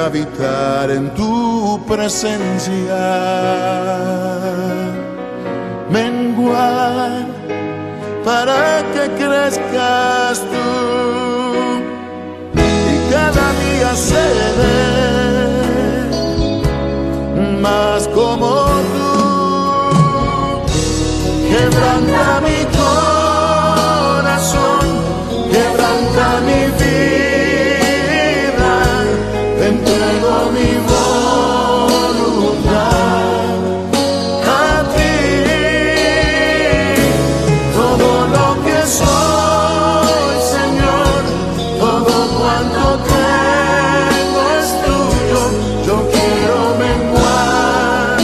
habitar en tu presencia, menguar para que crezcas tú y cada día seré más como tú. Quebranta mi corazón, quebranta mi vida, te entrego mi voluntad a ti. Todo lo que soy, Señor, todo cuanto tengo es tuyo. Yo quiero menguar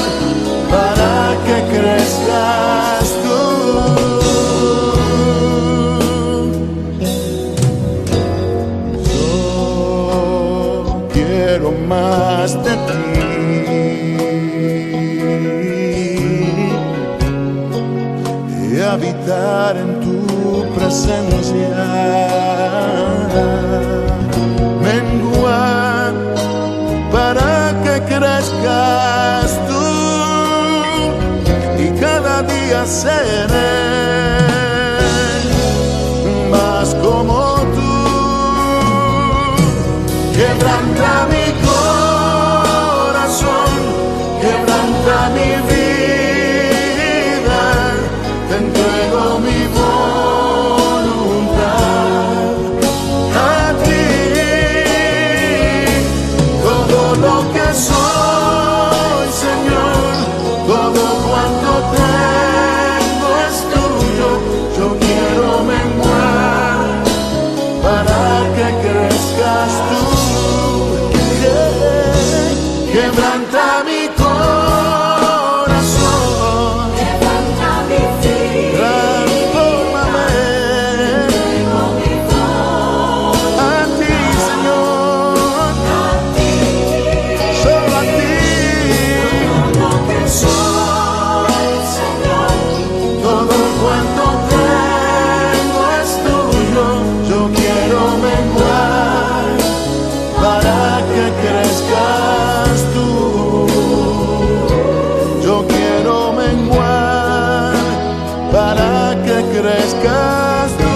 para que crezcas tú. Más de ti y habitar en tu presencia, menguar para que crezcas tú y cada día seré más como tú. Quebranta mi corazón, quebranta mi vida, te entrego mi voluntad a ti. Todo lo que soy, Señor, todo cuanto tengo es tuyo. Yo quiero menguar para que crezcas tú. Quebranta mi corazón, quebranta mi vida, transfórmame entrego mi voz a ti, Señor, a ti. solo a ti. Todo lo que soy, Señor, Todo cuanto tengo es tuyo. Yo quiero menguar para que crezcas tú. Yo quiero menguar para que crezcas tú.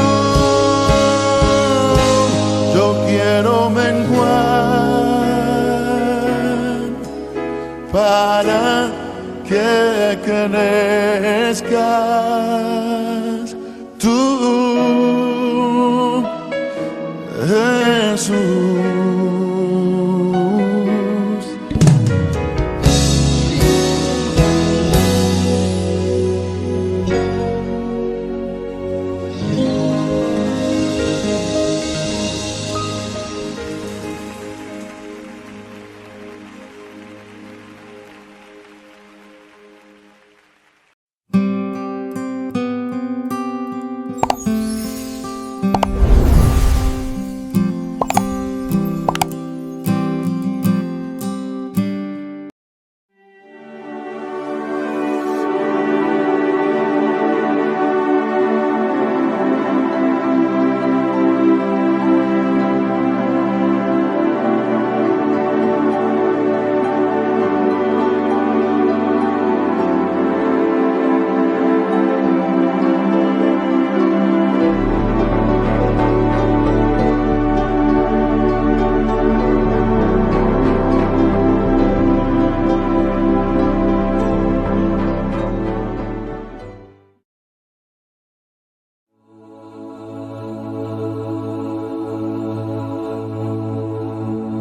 Yo quiero menguar para que crezcas tú, Jesús.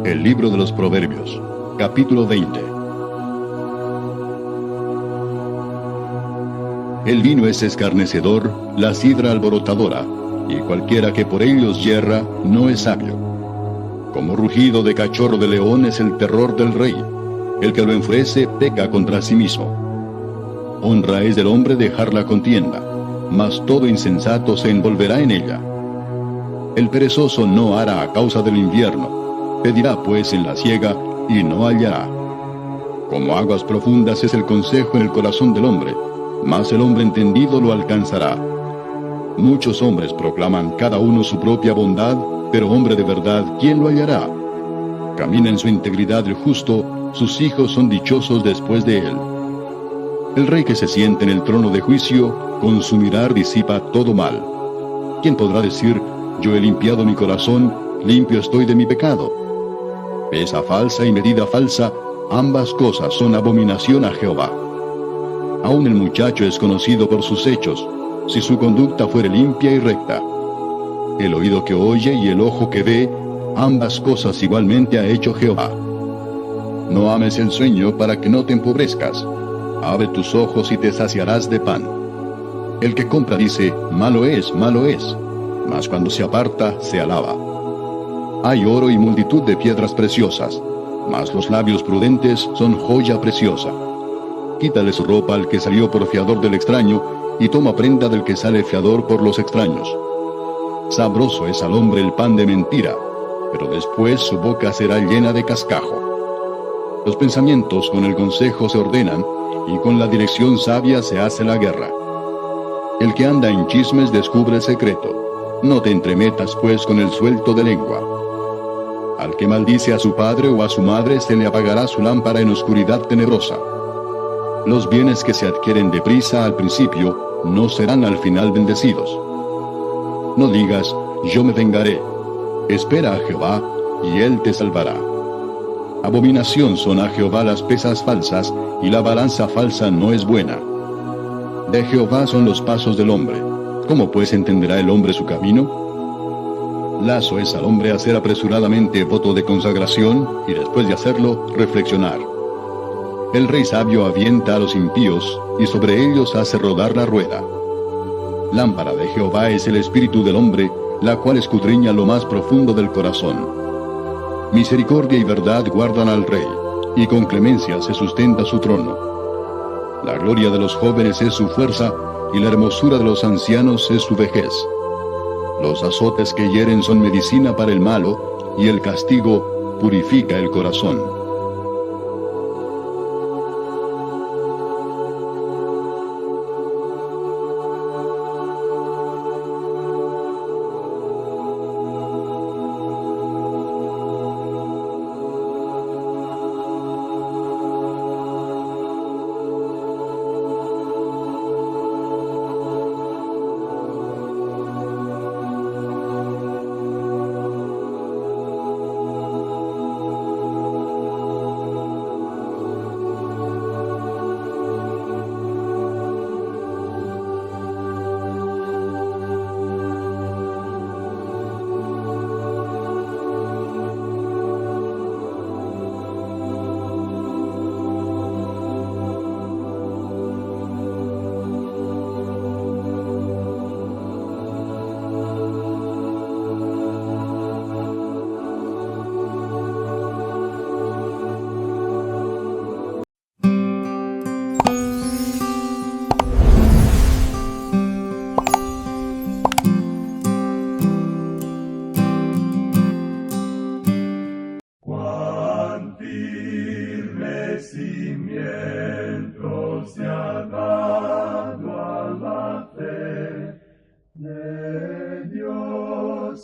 El libro de los Proverbios, capítulo 20. El vino es escarnecedor, la sidra alborotadora, y cualquiera que por ellos yerra no es sabio. Como rugido de cachorro de león es el terror del rey. El que lo enfurece peca contra sí mismo. Honra es del hombre dejar la contienda, mas todo insensato se envolverá en ella. El perezoso no hará a causa del invierno, pedirá pues en la siega y no hallará. Como aguas profundas es el consejo en el corazón del hombre, mas el hombre entendido lo alcanzará. Muchos hombres proclaman cada uno su propia bondad, pero hombre de verdad, ¿quién lo hallará? camina en su integridad el justo, sus hijos son dichosos después de él. El rey que se siente en el trono de juicio, con su mirar disipa todo mal. ¿Quién podrá decir, yo he limpiado mi corazón, limpio estoy de mi pecado? Pesa falsa y medida falsa, ambas cosas son abominación a Jehová. Aún el muchacho es conocido por sus hechos, si su conducta fuere limpia y recta. El oído que oye y el ojo que ve, ambas cosas igualmente ha hecho Jehová. No ames el sueño para que no te empobrezcas. Abre tus ojos y te saciarás de pan. El que compra dice, malo es, mas cuando se aparta, se alaba. Hay oro y multitud de piedras preciosas, mas los labios prudentes son joya preciosa. Quítale su ropa al que salió por fiador del extraño, y toma prenda del que sale fiador por los extraños. Sabroso es al hombre el pan de mentira, pero después su boca será llena de cascajo. Los pensamientos con el consejo se ordenan, y con la dirección sabia se hace la guerra. El que anda en chismes descubre el secreto. No te entremetas pues con el suelto de lengua. Al que maldice a su padre o a su madre se le apagará su lámpara en oscuridad tenebrosa. Los bienes que se adquieren deprisa al principio no serán al final bendecidos. No digas, yo me vengaré. Espera a Jehová, y él te salvará. Abominación son a Jehová las pesas falsas, y la balanza falsa no es buena. De Jehová son los pasos del hombre. ¿Cómo pues entenderá el hombre su camino? Lazo es al hombre hacer apresuradamente voto de consagración, y después de hacerlo, reflexionar. El rey sabio avienta a los impíos, y sobre ellos hace rodar la rueda. Lámpara de Jehová es el espíritu del hombre, la cual escudriña lo más profundo del corazón. Misericordia y verdad guardan al rey, y con clemencia se sustenta su trono. La gloria de los jóvenes es su fuerza, y la hermosura de los ancianos es su vejez. Los azotes que hieren son medicina para el malo, y el castigo purifica el corazón.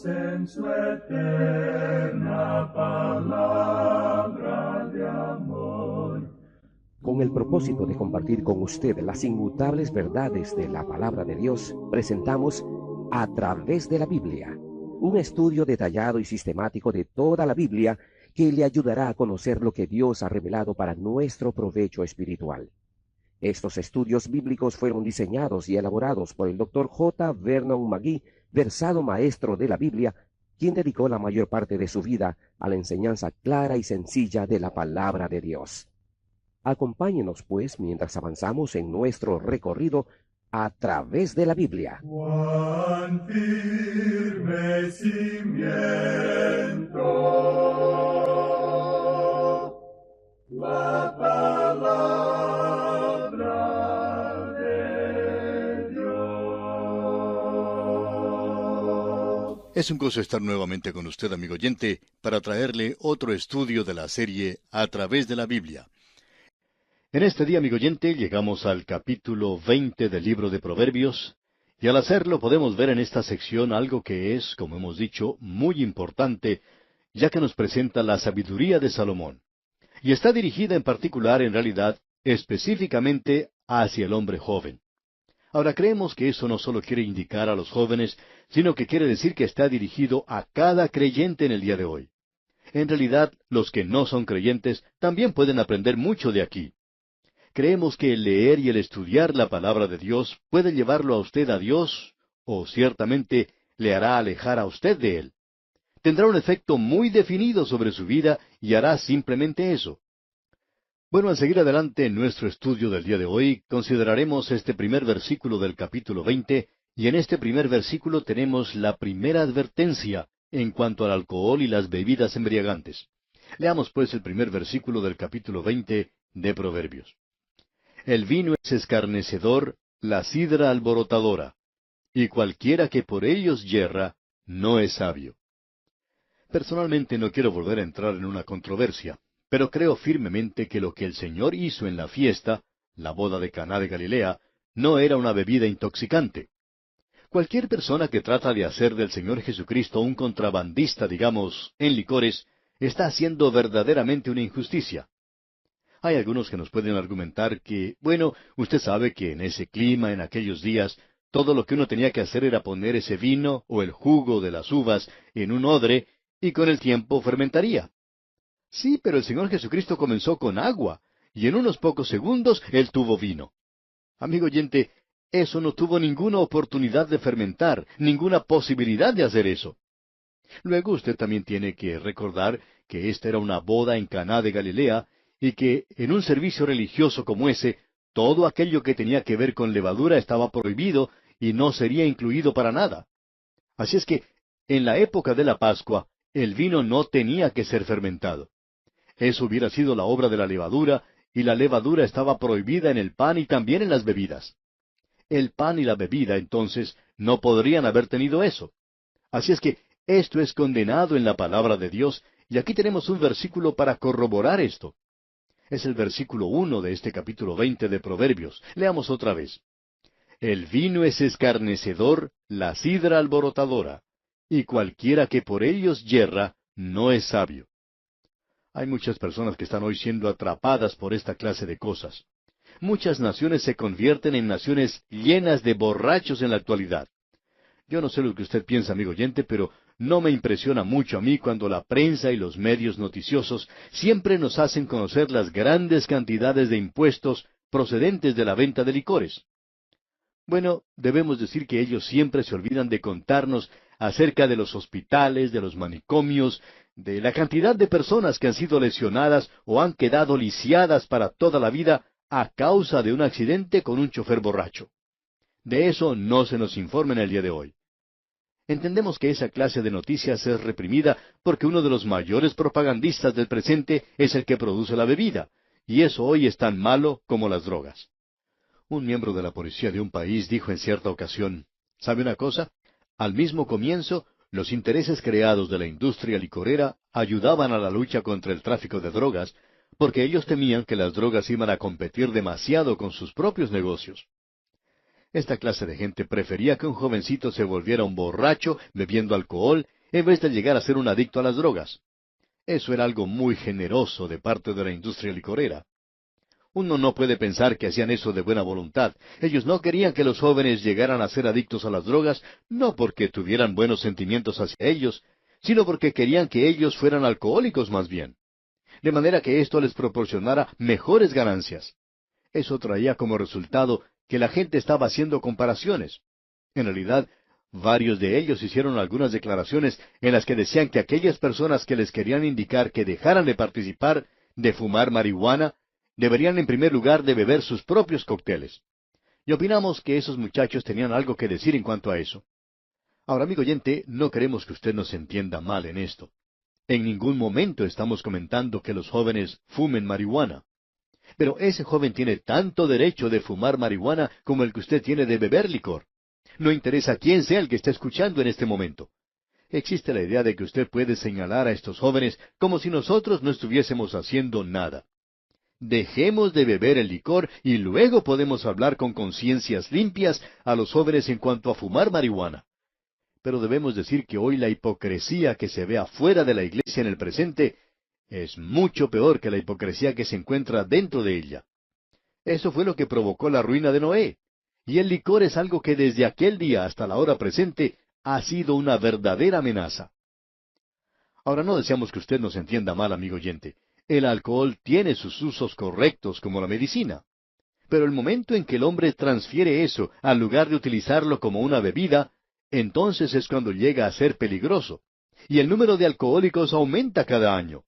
en su eterna palabra de amor. Con el propósito de compartir con usted las inmutables verdades de la palabra de Dios, presentamos A Través de la Biblia, un estudio detallado y sistemático de toda la Biblia que le ayudará a conocer lo que Dios ha revelado para nuestro provecho espiritual. Estos estudios bíblicos fueron diseñados y elaborados por el Dr. J. Vernon McGee, versado maestro de la Biblia, quien dedicó la mayor parte de su vida a la enseñanza clara y sencilla de la palabra de Dios. Acompáñenos, pues, mientras avanzamos en nuestro recorrido a través de la Biblia. Cuán firme cimiento la palabra de Dios. Es un gozo estar nuevamente con usted, amigo oyente, para traerle otro estudio de la serie A Través de la Biblia. En este día, amigo oyente, llegamos al capítulo 20 del libro de Proverbios, y al hacerlo podemos ver en esta sección algo que es, como hemos dicho, muy importante, ya que nos presenta la sabiduría de Salomón. Y está dirigida en particular, en realidad, específicamente hacia el hombre joven. Ahora creemos que eso no solo quiere indicar a los jóvenes, sino que quiere decir que está dirigido a cada creyente en el día de hoy. En realidad, los que no son creyentes también pueden aprender mucho de aquí. Creemos que el leer y el estudiar la palabra de Dios puede llevarlo a usted a Dios, o ciertamente le hará alejar a usted de Él. Tendrá un efecto muy definido sobre su vida y hará simplemente eso. Bueno, al seguir adelante en nuestro estudio del día de hoy, consideraremos este primer versículo del capítulo 20, y en este primer versículo tenemos la primera advertencia en cuanto al alcohol y las bebidas embriagantes. Leamos pues el primer versículo del capítulo 20 de Proverbios. El vino es escarnecedor, la sidra alborotadora, y cualquiera que por ellos yerra, no es sabio. Personalmente no quiero volver a entrar en una controversia, pero creo firmemente que lo que el Señor hizo en la fiesta, la boda de Caná de Galilea, no era una bebida intoxicante. Cualquier persona que trata de hacer del Señor Jesucristo un contrabandista, digamos, en licores, está haciendo verdaderamente una injusticia. Hay algunos que nos pueden argumentar que, bueno, usted sabe que en ese clima, en aquellos días, todo lo que uno tenía que hacer era poner ese vino o el jugo de las uvas en un odre y con el tiempo fermentaría. Sí, pero el Señor Jesucristo comenzó con agua y en unos pocos segundos Él tuvo vino. Amigo oyente, eso no tuvo ninguna oportunidad de fermentar, ninguna posibilidad de hacer eso. Luego usted también tiene que recordar que esta era una boda en Caná de Galilea y que en un servicio religioso como ese, todo aquello que tenía que ver con levadura estaba prohibido y no sería incluido para nada. Así es que, en la época de la Pascua, el vino no tenía que ser fermentado. Eso hubiera sido la obra de la levadura, y la levadura estaba prohibida en el pan y también en las bebidas. El pan y la bebida, entonces, no podrían haber tenido eso. Así es que esto es condenado en la palabra de Dios, y aquí tenemos un versículo para corroborar esto. Es el versículo 1 de este capítulo 20 de Proverbios. Leamos otra vez. El vino es escarnecedor, la sidra alborotadora, y cualquiera que por ellos yerra, no es sabio. Hay muchas personas que están hoy siendo atrapadas por esta clase de cosas. Muchas naciones se convierten en naciones llenas de borrachos en la actualidad. Yo no sé lo que usted piensa, amigo oyente, pero no me impresiona mucho a mí cuando la prensa y los medios noticiosos siempre nos hacen conocer las grandes cantidades de impuestos procedentes de la venta de licores. Bueno, debemos decir que ellos siempre se olvidan de contarnos acerca de los hospitales, de los manicomios, de la cantidad de personas que han sido lesionadas o han quedado lisiadas para toda la vida a causa de un accidente con un chofer borracho. De eso no se nos informa en el día de hoy. Entendemos que esa clase de noticias es reprimida porque uno de los mayores propagandistas del presente es el que produce la bebida, y eso hoy es tan malo como las drogas. Un miembro de la policía de un país dijo en cierta ocasión, ¿sabe una cosa? Al mismo comienzo, los intereses creados de la industria licorera ayudaban a la lucha contra el tráfico de drogas, porque ellos temían que las drogas iban a competir demasiado con sus propios negocios. Esta clase de gente prefería que un jovencito se volviera un borracho bebiendo alcohol en vez de llegar a ser un adicto a las drogas. Eso era algo muy generoso de parte de la industria licorera. Uno no puede pensar que hacían eso de buena voluntad. Ellos no querían que los jóvenes llegaran a ser adictos a las drogas, no porque tuvieran buenos sentimientos hacia ellos, sino porque querían que ellos fueran alcohólicos más bien. De manera que esto les proporcionara mejores ganancias. Eso traía como resultado que la gente estaba haciendo comparaciones. En realidad, varios de ellos hicieron algunas declaraciones en las que decían que aquellas personas que les querían indicar que dejaran de participar, de fumar marihuana, deberían en primer lugar de beber sus propios cócteles. Y opinamos que esos muchachos tenían algo que decir en cuanto a eso. Ahora, amigo oyente, no queremos que usted nos entienda mal en esto. En ningún momento estamos comentando que los jóvenes fumen marihuana. Pero ese joven tiene tanto derecho de fumar marihuana como el que usted tiene de beber licor. No interesa quién sea el que esté escuchando en este momento. Existe la idea de que usted puede señalar a estos jóvenes como si nosotros no estuviésemos haciendo nada. Dejemos de beber el licor y luego podemos hablar con conciencias limpias a los jóvenes en cuanto a fumar marihuana. Pero debemos decir que hoy la hipocresía que se ve afuera de la iglesia en el presente es mucho peor que la hipocresía que se encuentra dentro de ella. Eso fue lo que provocó la ruina de Noé. Y el licor es algo que desde aquel día hasta la hora presente ha sido una verdadera amenaza. Ahora no deseamos que usted nos entienda mal, amigo oyente. El alcohol tiene sus usos correctos como la medicina. Pero el momento en que el hombre transfiere eso al lugar de utilizarlo como una bebida, entonces es cuando llega a ser peligroso. Y el número de alcohólicos aumenta cada año.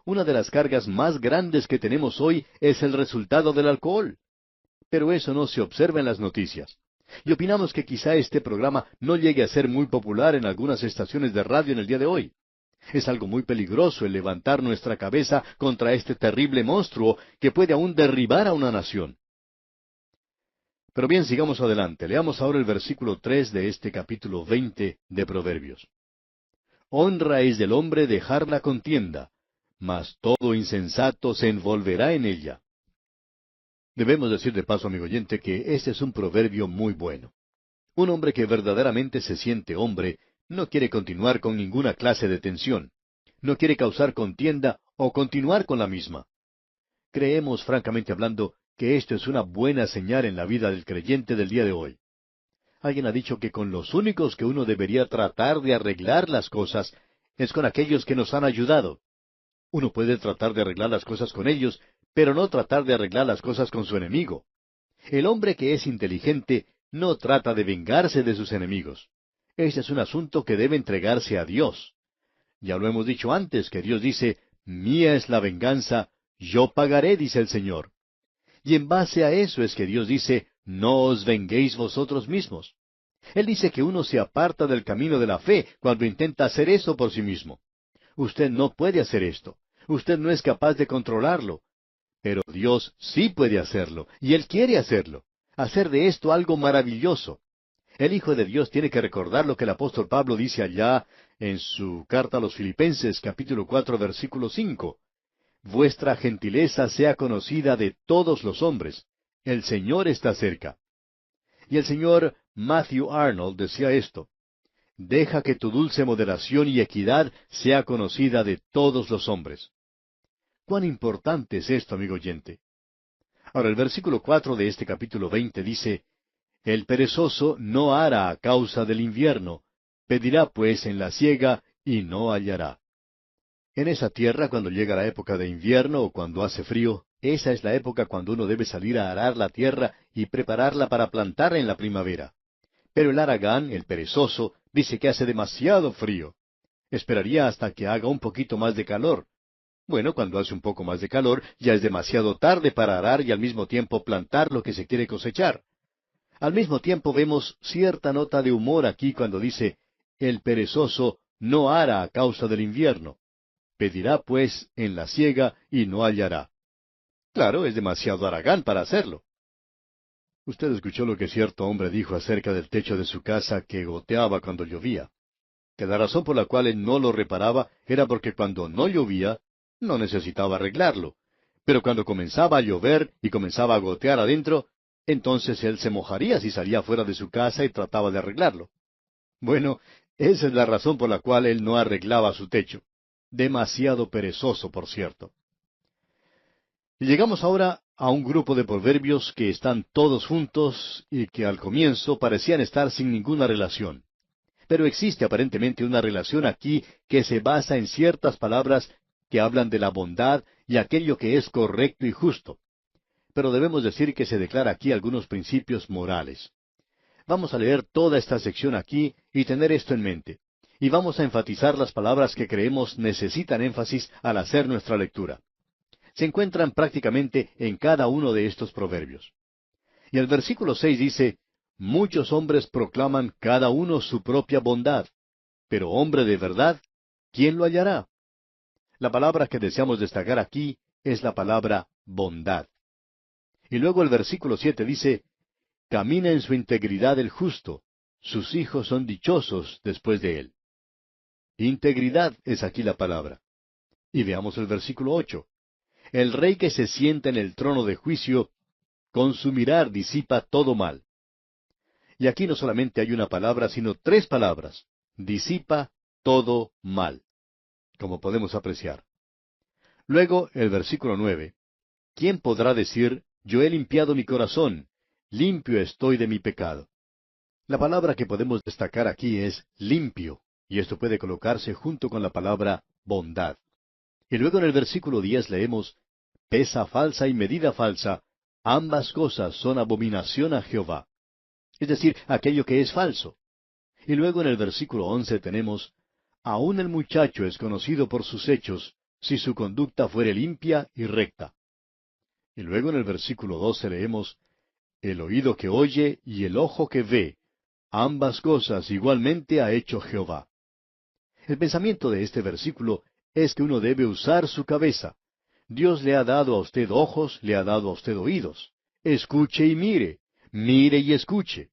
Una de las cargas más grandes que tenemos hoy es el resultado del alcohol. Pero eso no se observa en las noticias. Y opinamos que quizá este programa no llegue a ser muy popular en algunas estaciones de radio en el día de hoy. Es algo muy peligroso el levantar nuestra cabeza contra este terrible monstruo que puede aún derribar a una nación. Pero bien, sigamos adelante. Leamos ahora el versículo 3 de este capítulo 20 de Proverbios. Honra es del hombre dejar la contienda, mas todo insensato se envolverá en ella. Debemos decir de paso, amigo oyente, que este es un proverbio muy bueno. Un hombre que verdaderamente se siente hombre no quiere continuar con ninguna clase de tensión. No quiere causar contienda o continuar con la misma. Creemos, francamente hablando, que esto es una buena señal en la vida del creyente del día de hoy. Alguien ha dicho que con los únicos que uno debería tratar de arreglar las cosas es con aquellos que nos han ayudado. Uno puede tratar de arreglar las cosas con ellos, pero no tratar de arreglar las cosas con su enemigo. El hombre que es inteligente no trata de vengarse de sus enemigos. Este es un asunto que debe entregarse a Dios. Ya lo hemos dicho antes, que Dios dice, mía es la venganza, yo pagaré, dice el Señor. Y en base a eso es que Dios dice, no os venguéis vosotros mismos. Él dice que uno se aparta del camino de la fe cuando intenta hacer eso por sí mismo. Usted no puede hacer esto. Usted no es capaz de controlarlo. Pero Dios sí puede hacerlo, y Él quiere hacerlo. Hacer de esto algo maravilloso. El Hijo de Dios tiene que recordar lo que el apóstol Pablo dice allá en su carta a los Filipenses, capítulo 4, versículo 5. Vuestra gentileza sea conocida de todos los hombres. El Señor está cerca. Y el señor Matthew Arnold decía esto. Deja que tu dulce moderación y equidad sea conocida de todos los hombres. ¿Cuán importante es esto, amigo oyente? Ahora, el versículo 4 de este capítulo 20 dice, el perezoso no hará a causa del invierno, pedirá pues en la siega y no hallará. En esa tierra, cuando llega la época de invierno o cuando hace frío, esa es la época cuando uno debe salir a arar la tierra y prepararla para plantar en la primavera. Pero el haragán, el perezoso, dice que hace demasiado frío. Esperaría hasta que haga un poquito más de calor. Bueno, cuando hace un poco más de calor, ya es demasiado tarde para arar y al mismo tiempo plantar lo que se quiere cosechar. Al mismo tiempo vemos cierta nota de humor aquí cuando dice, el perezoso no ara a causa del invierno. Pedirá pues en la siega y no hallará. Claro, es demasiado haragán para hacerlo. Usted escuchó lo que cierto hombre dijo acerca del techo de su casa que goteaba cuando llovía. Que la razón por la cual él no lo reparaba era porque cuando no llovía, no necesitaba arreglarlo. Pero cuando comenzaba a llover y comenzaba a gotear adentro, entonces él se mojaría si salía fuera de su casa y trataba de arreglarlo. Bueno, esa es la razón por la cual él no arreglaba su techo. Demasiado perezoso, por cierto. Y llegamos ahora a un grupo de proverbios que están todos juntos y que al comienzo parecían estar sin ninguna relación. Pero existe aparentemente una relación aquí que se basa en ciertas palabras que hablan de la bondad y aquello que es correcto y justo. Pero debemos decir que se declara aquí algunos principios morales. Vamos a leer toda esta sección aquí y tener esto en mente. Y vamos a enfatizar las palabras que creemos necesitan énfasis al hacer nuestra lectura. Se encuentran prácticamente en cada uno de estos proverbios. Y el versículo 6 dice, muchos hombres proclaman cada uno su propia bondad, pero hombre de verdad, ¿quién lo hallará? La palabra que deseamos destacar aquí es la palabra bondad. Y luego el versículo 7 dice, camina en su integridad el justo, sus hijos son dichosos después de él. Integridad es aquí la palabra. Y veamos el versículo 8. El rey que se sienta en el trono de juicio, con su mirar disipa todo mal. Y aquí no solamente hay una palabra, sino tres palabras. Disipa todo mal, como podemos apreciar. Luego, el versículo 9. ¿Quién podrá decir, yo he limpiado mi corazón, limpio estoy de mi pecado? La palabra que podemos destacar aquí es limpio, y esto puede colocarse junto con la palabra bondad. Y luego en el versículo 10 leemos, pesa falsa y medida falsa, ambas cosas son abominación a Jehová. Es decir, aquello que es falso. Y luego en el versículo 11 tenemos, aun el muchacho es conocido por sus hechos, si su conducta fuere limpia y recta. Y luego en el versículo 12 leemos, el oído que oye y el ojo que ve, ambas cosas igualmente ha hecho Jehová. El pensamiento de este versículo es que uno debe usar su cabeza. Dios le ha dado a usted ojos, le ha dado a usted oídos. Escuche y mire, mire y escuche.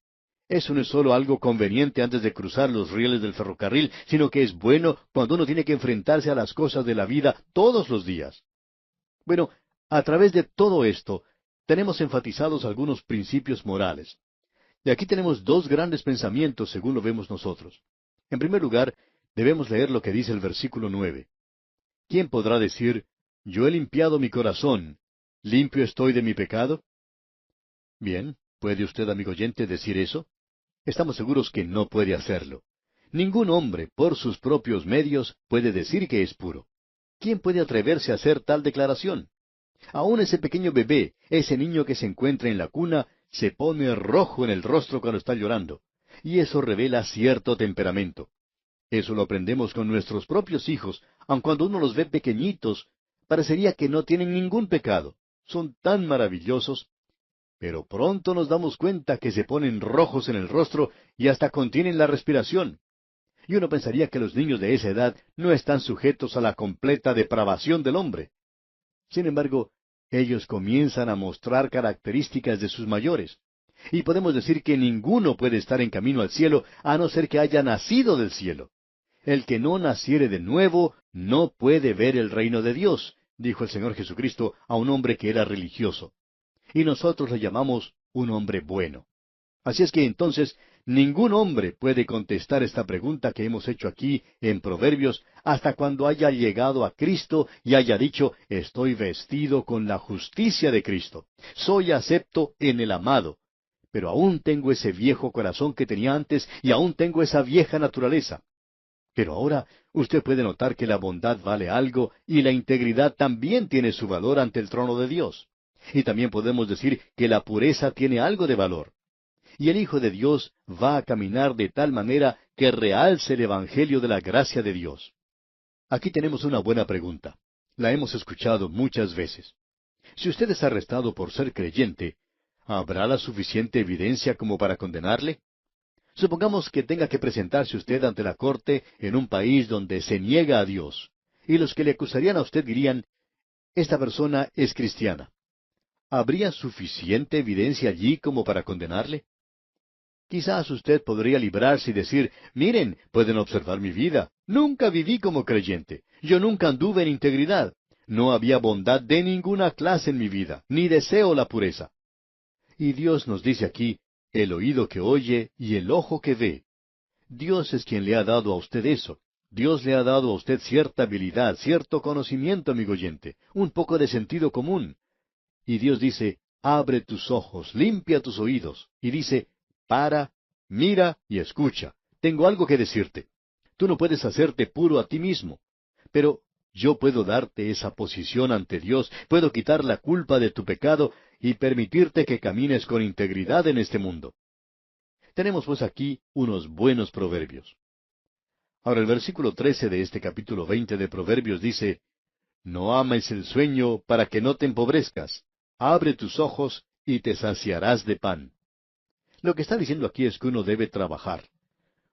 Eso no es solo algo conveniente antes de cruzar los rieles del ferrocarril, sino que es bueno cuando uno tiene que enfrentarse a las cosas de la vida todos los días. Bueno, a través de todo esto, tenemos enfatizados algunos principios morales. Y aquí tenemos dos grandes pensamientos según lo vemos nosotros. En primer lugar, debemos leer lo que dice el versículo 9. ¿Quién podrá decir, yo he limpiado mi corazón, limpio estoy de mi pecado? Bien, ¿puede usted, amigo oyente, decir eso? Estamos seguros que no puede hacerlo. Ningún hombre, por sus propios medios, puede decir que es puro. ¿Quién puede atreverse a hacer tal declaración? Aún ese pequeño bebé, ese niño que se encuentra en la cuna, se pone rojo en el rostro cuando está llorando. Y eso revela cierto temperamento. Eso lo aprendemos con nuestros propios hijos, aun cuando uno los ve pequeñitos, parecería que no tienen ningún pecado. Son tan maravillosos. Pero pronto nos damos cuenta que se ponen rojos en el rostro y hasta contienen la respiración. Y uno pensaría que los niños de esa edad no están sujetos a la completa depravación del hombre. Sin embargo, ellos comienzan a mostrar características de sus mayores. Y podemos decir que ninguno puede estar en camino al cielo a no ser que haya nacido del cielo. El que no naciere de nuevo no puede ver el reino de Dios, dijo el Señor Jesucristo a un hombre que era religioso. Y nosotros le llamamos un hombre bueno. Así es que entonces ningún hombre puede contestar esta pregunta que hemos hecho aquí en Proverbios hasta cuando haya llegado a Cristo y haya dicho, estoy vestido con la justicia de Cristo. Soy acepto en el amado. Pero aún tengo ese viejo corazón que tenía antes y aún tengo esa vieja naturaleza. Pero ahora usted puede notar que la bondad vale algo y la integridad también tiene su valor ante el trono de Dios. Y también podemos decir que la pureza tiene algo de valor. Y el Hijo de Dios va a caminar de tal manera que realce el Evangelio de la gracia de Dios. Aquí tenemos una buena pregunta. La hemos escuchado muchas veces. Si usted es arrestado por ser creyente, ¿habrá la suficiente evidencia como para condenarle? Supongamos que tenga que presentarse usted ante la corte en un país donde se niega a Dios, y los que le acusarían a usted dirían, esta persona es cristiana. ¿Habría suficiente evidencia allí como para condenarle? Quizás usted podría librarse y decir, miren, pueden observar mi vida. Nunca viví como creyente. Yo nunca anduve en integridad. No había bondad de ninguna clase en mi vida, ni deseo la pureza. Y Dios nos dice aquí, el oído que oye y el ojo que ve. Dios es quien le ha dado a usted eso. Dios le ha dado a usted cierta habilidad, cierto conocimiento, amigo oyente, un poco de sentido común. Y Dios dice, abre tus ojos, limpia tus oídos. Y dice, para, mira y escucha. Tengo algo que decirte. Tú no puedes hacerte puro a ti mismo. Pero yo puedo darte esa posición ante Dios, puedo quitar la culpa de tu pecado y permitirte que camines con integridad en este mundo. Tenemos pues aquí unos buenos proverbios. Ahora el versículo 13 de este capítulo 20 de Proverbios dice, no ames el sueño para que no te empobrezcas. Abre tus ojos y te saciarás de pan. Lo que está diciendo aquí es que uno debe trabajar.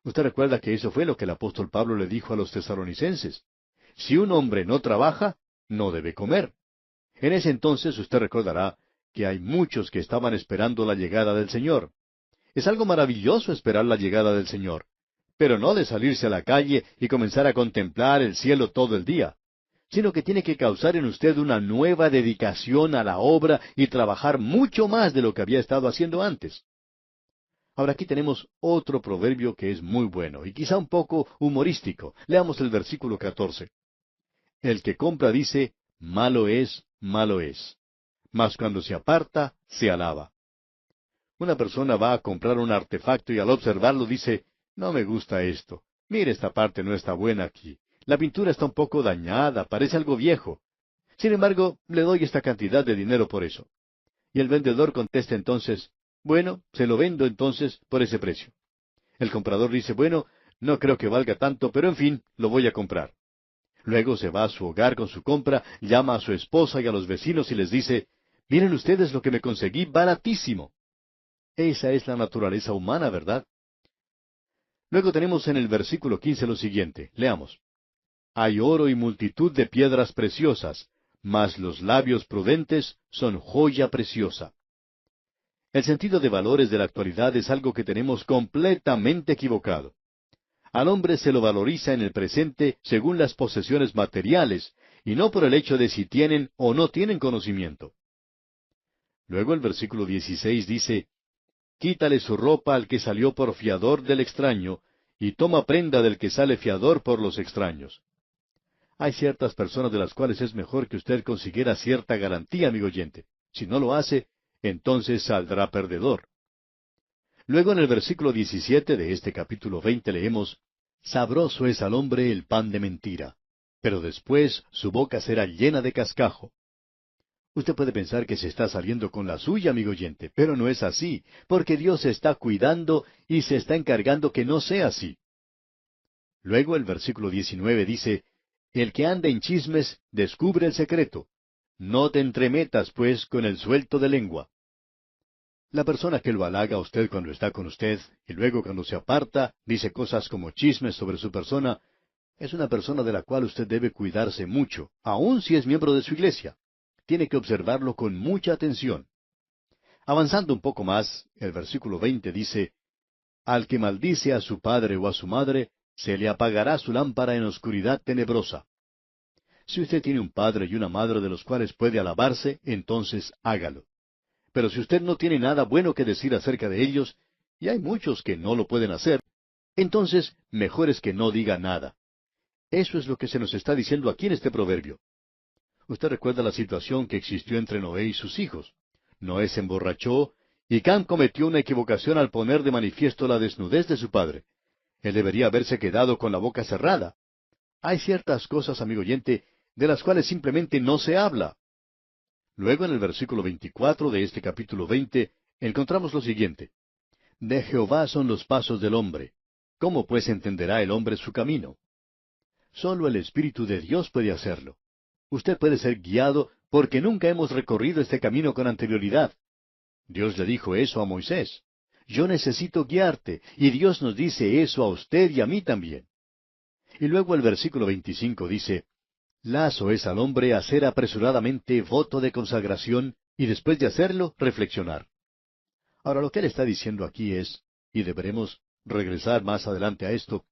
Usted recuerda que eso fue lo que el apóstol Pablo le dijo a los tesalonicenses. Si un hombre no trabaja, no debe comer. En ese entonces usted recordará que hay muchos que estaban esperando la llegada del Señor. Es algo maravilloso esperar la llegada del Señor, pero no de salirse a la calle y comenzar a contemplar el cielo todo el día, sino que tiene que causar en usted una nueva dedicación a la obra y trabajar mucho más de lo que había estado haciendo antes. Ahora aquí tenemos otro proverbio que es muy bueno y quizá un poco humorístico. Leamos el versículo 14. El que compra dice, malo es, mas cuando se aparta, se alaba. Una persona va a comprar un artefacto y al observarlo dice, no me gusta esto. Mire, esta parte no está buena aquí. La pintura está un poco dañada, parece algo viejo. Sin embargo, le doy esta cantidad de dinero por eso. Y el vendedor contesta entonces, bueno, se lo vendo entonces por ese precio. El comprador dice, bueno, no creo que valga tanto, pero en fin, lo voy a comprar. Luego se va a su hogar con su compra, llama a su esposa y a los vecinos y les dice, miren ustedes lo que me conseguí baratísimo. Esa es la naturaleza humana, ¿verdad? Luego tenemos en el versículo 15 lo siguiente, leamos. Hay oro y multitud de piedras preciosas, mas los labios prudentes son joya preciosa. El sentido de valores de la actualidad es algo que tenemos completamente equivocado. Al hombre se lo valoriza en el presente según las posesiones materiales, y no por el hecho de si tienen o no tienen conocimiento. Luego el versículo 16 dice, quítale su ropa al que salió por fiador del extraño, y toma prenda del que sale fiador por los extraños. Hay ciertas personas de las cuales es mejor que usted consiguiera cierta garantía, amigo oyente. Si no lo hace, entonces saldrá perdedor. Luego en el versículo 17 de este capítulo 20 leemos, sabroso es al hombre el pan de mentira, pero después su boca será llena de cascajo. Usted puede pensar que se está saliendo con la suya, amigo oyente, pero no es así, porque Dios se está cuidando y se está encargando que no sea así. Luego el versículo 19 dice, el que anda en chismes descubre el secreto. No te entremetas, pues, con el suelto de lengua. La persona que lo halaga a usted cuando está con usted, y luego cuando se aparta, dice cosas como chismes sobre su persona, es una persona de la cual usted debe cuidarse mucho, aun si es miembro de su iglesia. Tiene que observarlo con mucha atención. Avanzando un poco más, el versículo 20 dice, al que maldice a su padre o a su madre, se le apagará su lámpara en oscuridad tenebrosa. Si usted tiene un padre y una madre de los cuales puede alabarse, entonces hágalo. Pero si usted no tiene nada bueno que decir acerca de ellos, y hay muchos que no lo pueden hacer, entonces mejor es que no diga nada. Eso es lo que se nos está diciendo aquí en este proverbio. Usted recuerda la situación que existió entre Noé y sus hijos. Noé se emborrachó, y Cam cometió una equivocación al poner de manifiesto la desnudez de su padre. Él debería haberse quedado con la boca cerrada. Hay ciertas cosas, amigo oyente, de las cuales simplemente no se habla. Luego en el versículo 24 de este capítulo 20 encontramos lo siguiente. De Jehová son los pasos del hombre. ¿Cómo pues entenderá el hombre su camino? Solo el Espíritu de Dios puede hacerlo. Usted puede ser guiado porque nunca hemos recorrido este camino con anterioridad. Dios le dijo eso a Moisés. Yo necesito guiarte, y Dios nos dice eso a usted y a mí también. Y luego el versículo 25 dice, lazo es al hombre hacer apresuradamente voto de consagración, y después de hacerlo, reflexionar. Ahora lo que él está diciendo aquí es, y deberemos regresar más adelante a esto,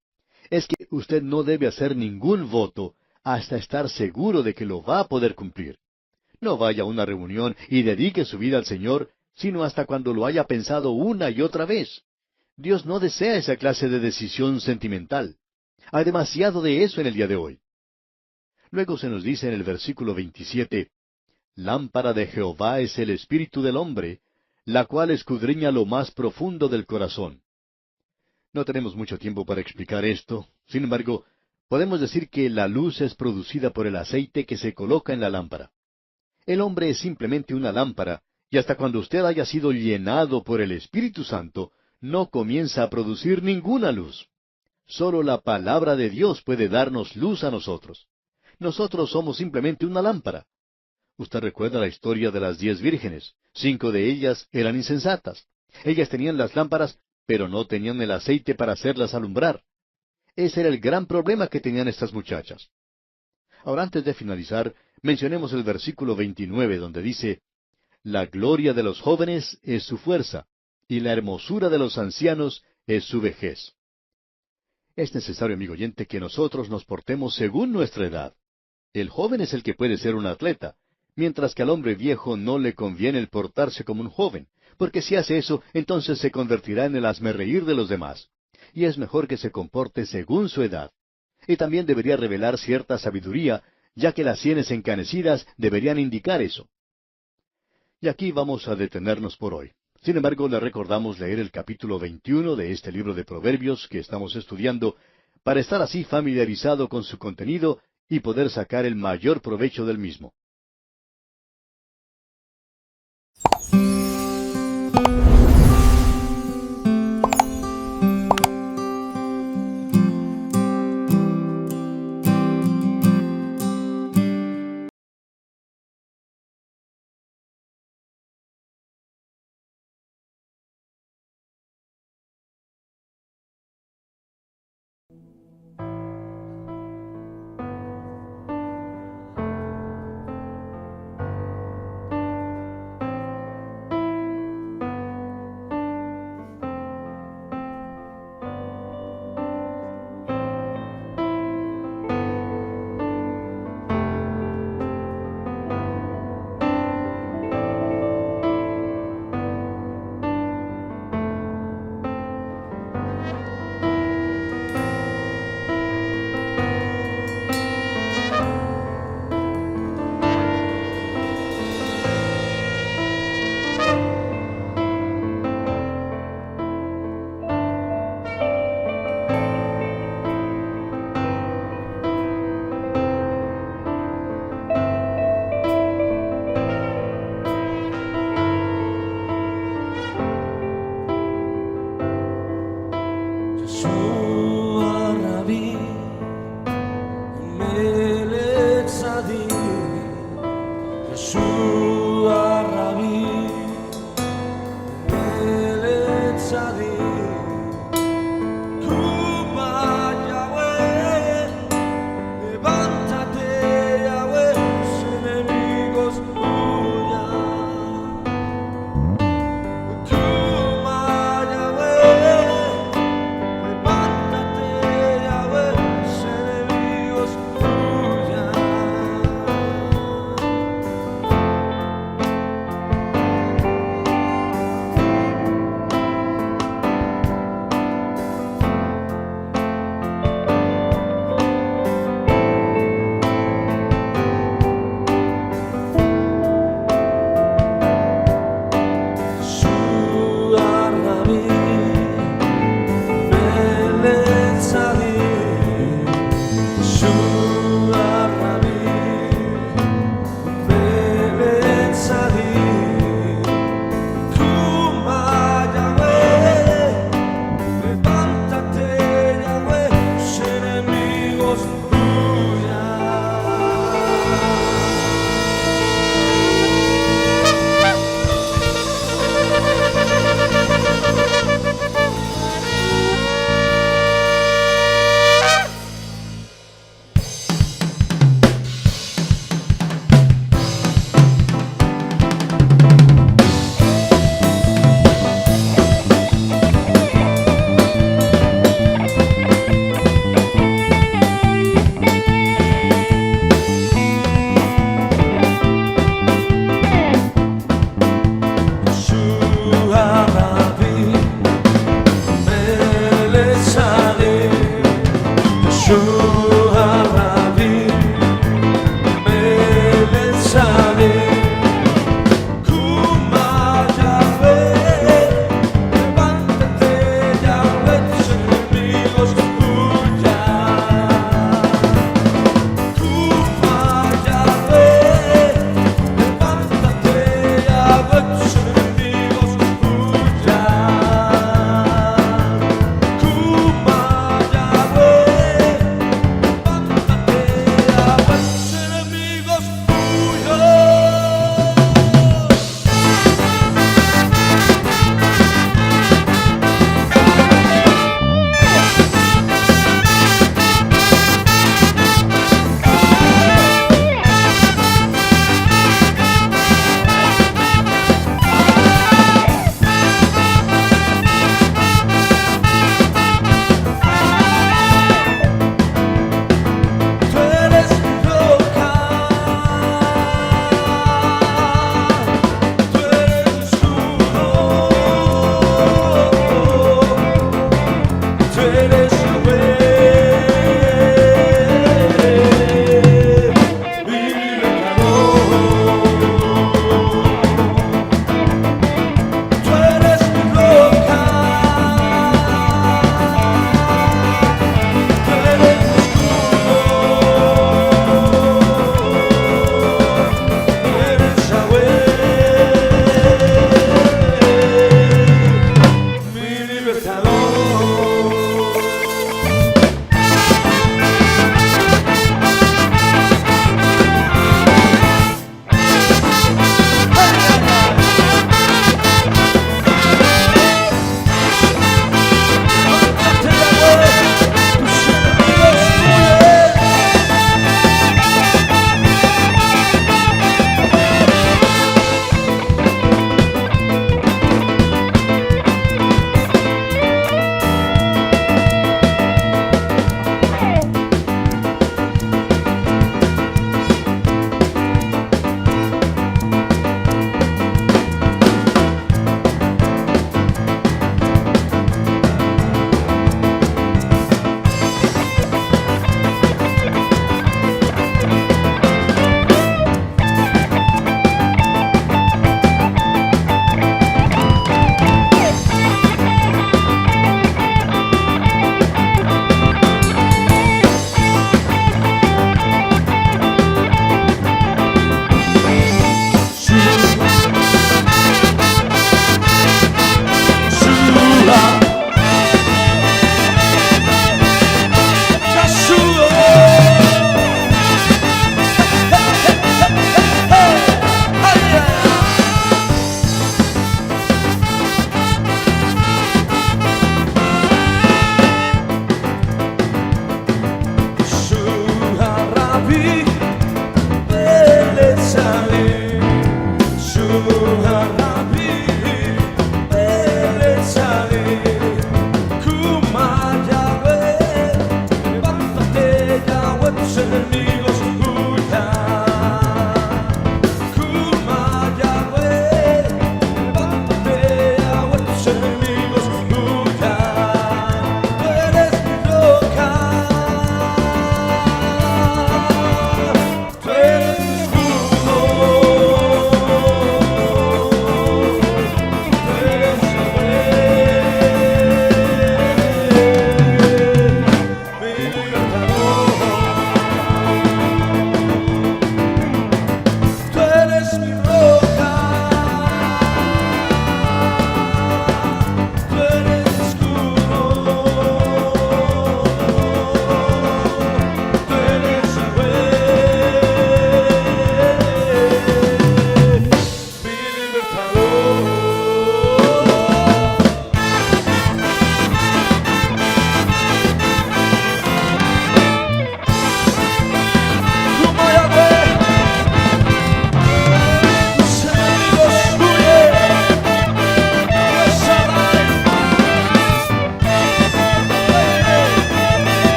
es que usted no debe hacer ningún voto hasta estar seguro de que lo va a poder cumplir. No vaya a una reunión y dedique su vida al Señor, sino hasta cuando lo haya pensado una y otra vez. Dios no desea esa clase de decisión sentimental. Hay demasiado de eso en el día de hoy. Luego se nos dice en el versículo 27, lámpara de Jehová es el espíritu del hombre, la cual escudriña lo más profundo del corazón. No tenemos mucho tiempo para explicar esto, sin embargo, podemos decir que la luz es producida por el aceite que se coloca en la lámpara. El hombre es simplemente una lámpara, y hasta cuando usted haya sido llenado por el Espíritu Santo, no comienza a producir ninguna luz. Solo la palabra de Dios puede darnos luz a nosotros. Nosotros somos simplemente una lámpara. Usted recuerda la historia de las 10 vírgenes. 5 de ellas eran insensatas. Ellas tenían las lámparas, pero no tenían el aceite para hacerlas alumbrar. Ese era el gran problema que tenían estas muchachas. Ahora, antes de finalizar, mencionemos el versículo 29, donde dice, la gloria de los jóvenes es su fuerza, y la hermosura de los ancianos es su vejez. Es necesario, amigo oyente, que nosotros nos portemos según nuestra edad. El joven es el que puede ser un atleta, mientras que al hombre viejo no le conviene el portarse como un joven, porque si hace eso, entonces se convertirá en el hazmerreír de los demás. Y es mejor que se comporte según su edad. Y también debería revelar cierta sabiduría, ya que las sienes encanecidas deberían indicar eso. Y aquí vamos a detenernos por hoy. Sin embargo, le recordamos leer el capítulo 21 de este libro de Proverbios que estamos estudiando, para estar así familiarizado con su contenido y poder sacar el mayor provecho del mismo.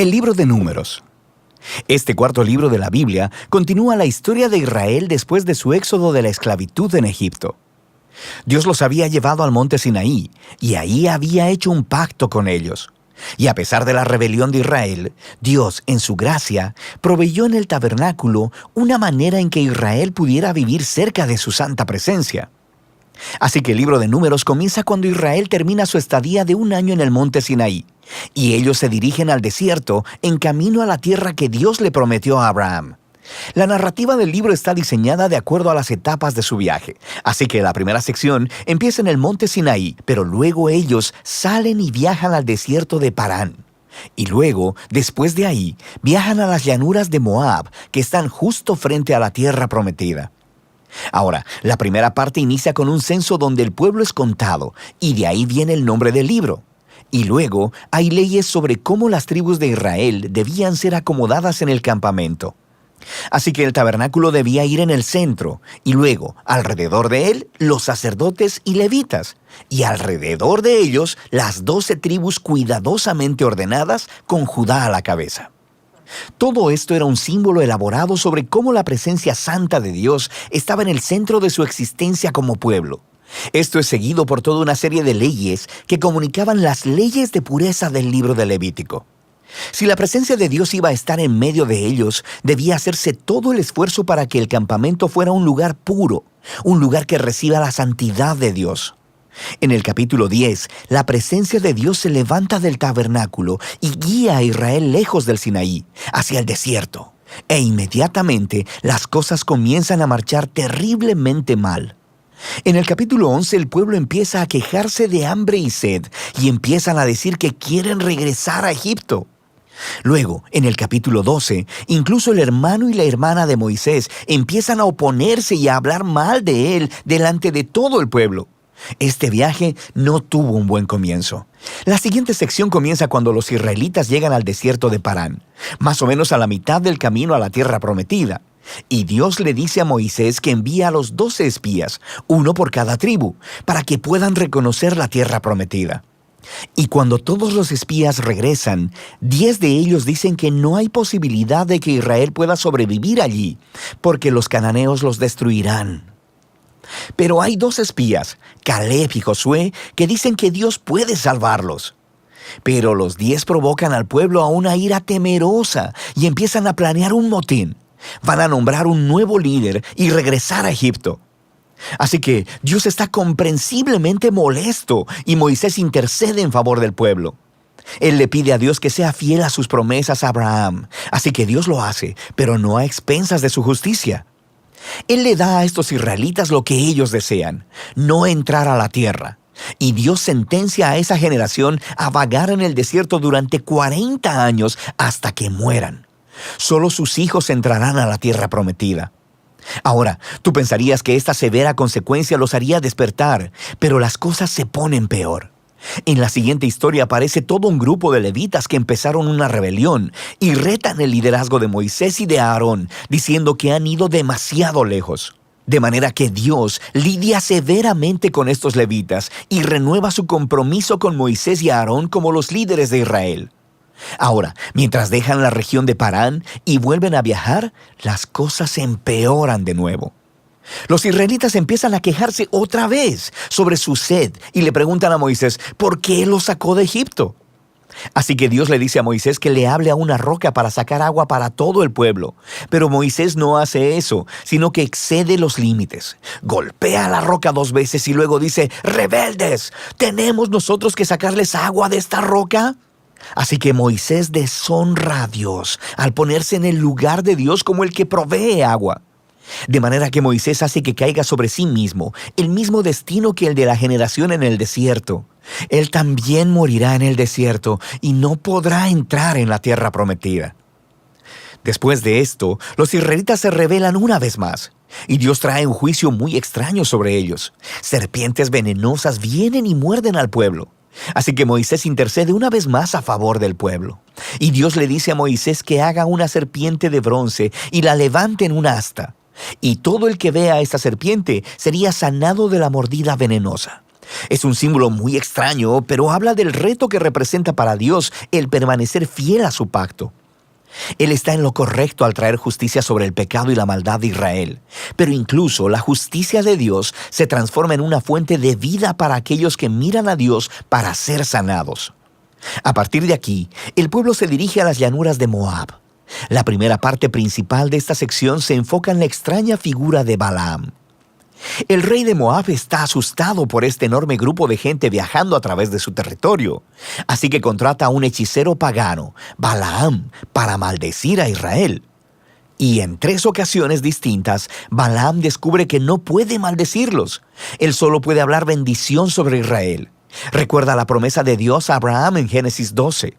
El libro de Números. Este cuarto libro de la Biblia continúa la historia de Israel después de su éxodo de la esclavitud en Egipto. Dios los había llevado al monte Sinaí y ahí había hecho un pacto con ellos. Y a pesar de la rebelión de Israel, Dios, en su gracia, proveyó en el tabernáculo una manera en que Israel pudiera vivir cerca de su santa presencia. Así que el libro de Números comienza cuando Israel termina su estadía de 1 año en el monte Sinaí, y ellos se dirigen al desierto en camino a la tierra que Dios le prometió a Abraham. La narrativa del libro está diseñada de acuerdo a las etapas de su viaje, así que la primera sección empieza en el monte Sinaí, pero luego ellos salen y viajan al desierto de Parán. Y luego, después de ahí, viajan a las llanuras de Moab, que están justo frente a la tierra prometida. Ahora, la primera parte inicia con un censo donde el pueblo es contado, y de ahí viene el nombre del libro. Y luego hay leyes sobre cómo las tribus de Israel debían ser acomodadas en el campamento. Así que el tabernáculo debía ir en el centro, y luego, alrededor de él, los sacerdotes y levitas, y alrededor de ellos, las 12 tribus cuidadosamente ordenadas con Judá a la cabeza. Todo esto era un símbolo elaborado sobre cómo la presencia santa de Dios estaba en el centro de su existencia como pueblo. Esto es seguido por toda una serie de leyes que comunicaban las leyes de pureza del libro de Levítico. Si la presencia de Dios iba a estar en medio de ellos, debía hacerse todo el esfuerzo para que el campamento fuera un lugar puro, un lugar que reciba la santidad de Dios. En el capítulo 10, la presencia de Dios se levanta del tabernáculo y guía a Israel lejos del Sinaí, hacia el desierto. E inmediatamente las cosas comienzan a marchar terriblemente mal. En el capítulo 11 el pueblo empieza a quejarse de hambre y sed y empiezan a decir que quieren regresar a Egipto. Luego, en el capítulo 12, incluso el hermano y la hermana de Moisés empiezan a oponerse y a hablar mal de él delante de todo el pueblo. Este viaje no tuvo un buen comienzo. La siguiente sección comienza cuando los israelitas llegan al desierto de Parán, más o menos a la mitad del camino a la tierra prometida. Y Dios le dice a Moisés que envía a los 12 espías, uno por cada tribu, para que puedan reconocer la tierra prometida. Y cuando todos los espías regresan, 10 de ellos dicen que no hay posibilidad de que Israel pueda sobrevivir allí, porque los cananeos los destruirán. Pero hay 2 espías, Caleb y Josué, que dicen que Dios puede salvarlos. Pero los 10 provocan al pueblo a una ira temerosa y empiezan a planear un motín. Van a nombrar un nuevo líder y regresar a Egipto. Así que Dios está comprensiblemente molesto y Moisés intercede en favor del pueblo. Él le pide a Dios que sea fiel a sus promesas a Abraham. Así que Dios lo hace, pero no a expensas de su justicia. Él le da a estos israelitas lo que ellos desean, no entrar a la tierra. Y Dios sentencia a esa generación a vagar en el desierto durante 40 años hasta que mueran. Solo sus hijos entrarán a la tierra prometida. Ahora, tú pensarías que esta severa consecuencia los haría despertar, pero las cosas se ponen peor. En la siguiente historia aparece todo un grupo de levitas que empezaron una rebelión y retan el liderazgo de Moisés y de Aarón, diciendo que han ido demasiado lejos. De manera que Dios lidia severamente con estos levitas y renueva su compromiso con Moisés y Aarón como los líderes de Israel. Ahora, mientras dejan la región de Parán y vuelven a viajar, las cosas se empeoran de nuevo. Los israelitas empiezan a quejarse otra vez sobre su sed y le preguntan a Moisés por qué los sacó de Egipto. Así que Dios le dice a Moisés que le hable a una roca para sacar agua para todo el pueblo. Pero Moisés no hace eso, sino que excede los límites. Golpea la roca 2 veces y luego dice: ¡Rebeldes! ¿Tenemos nosotros que sacarles agua de esta roca? Así que Moisés deshonra a Dios al ponerse en el lugar de Dios como el que provee agua. De manera que Moisés hace que caiga sobre sí mismo el mismo destino que el de la generación en el desierto. Él también morirá en el desierto y no podrá entrar en la tierra prometida. Después de esto, los israelitas se rebelan una vez más, y Dios trae un juicio muy extraño sobre ellos. Serpientes venenosas vienen y muerden al pueblo. Así que Moisés intercede una vez más a favor del pueblo. Y Dios le dice a Moisés que haga una serpiente de bronce y la levante en una asta. Y todo el que vea a esta serpiente sería sanado de la mordida venenosa. Es un símbolo muy extraño, pero habla del reto que representa para Dios el permanecer fiel a su pacto. Él está en lo correcto al traer justicia sobre el pecado y la maldad de Israel. Pero incluso la justicia de Dios se transforma en una fuente de vida para aquellos que miran a Dios para ser sanados. A partir de aquí, el pueblo se dirige a las llanuras de Moab. La primera parte principal de esta sección se enfoca en la extraña figura de Balaam. El rey de Moab está asustado por este enorme grupo de gente viajando a través de su territorio. Así que contrata a un hechicero pagano, Balaam, para maldecir a Israel. Y en 3 ocasiones distintas, Balaam descubre que no puede maldecirlos. Él solo puede hablar bendición sobre Israel. Recuerda la promesa de Dios a Abraham en Génesis 12.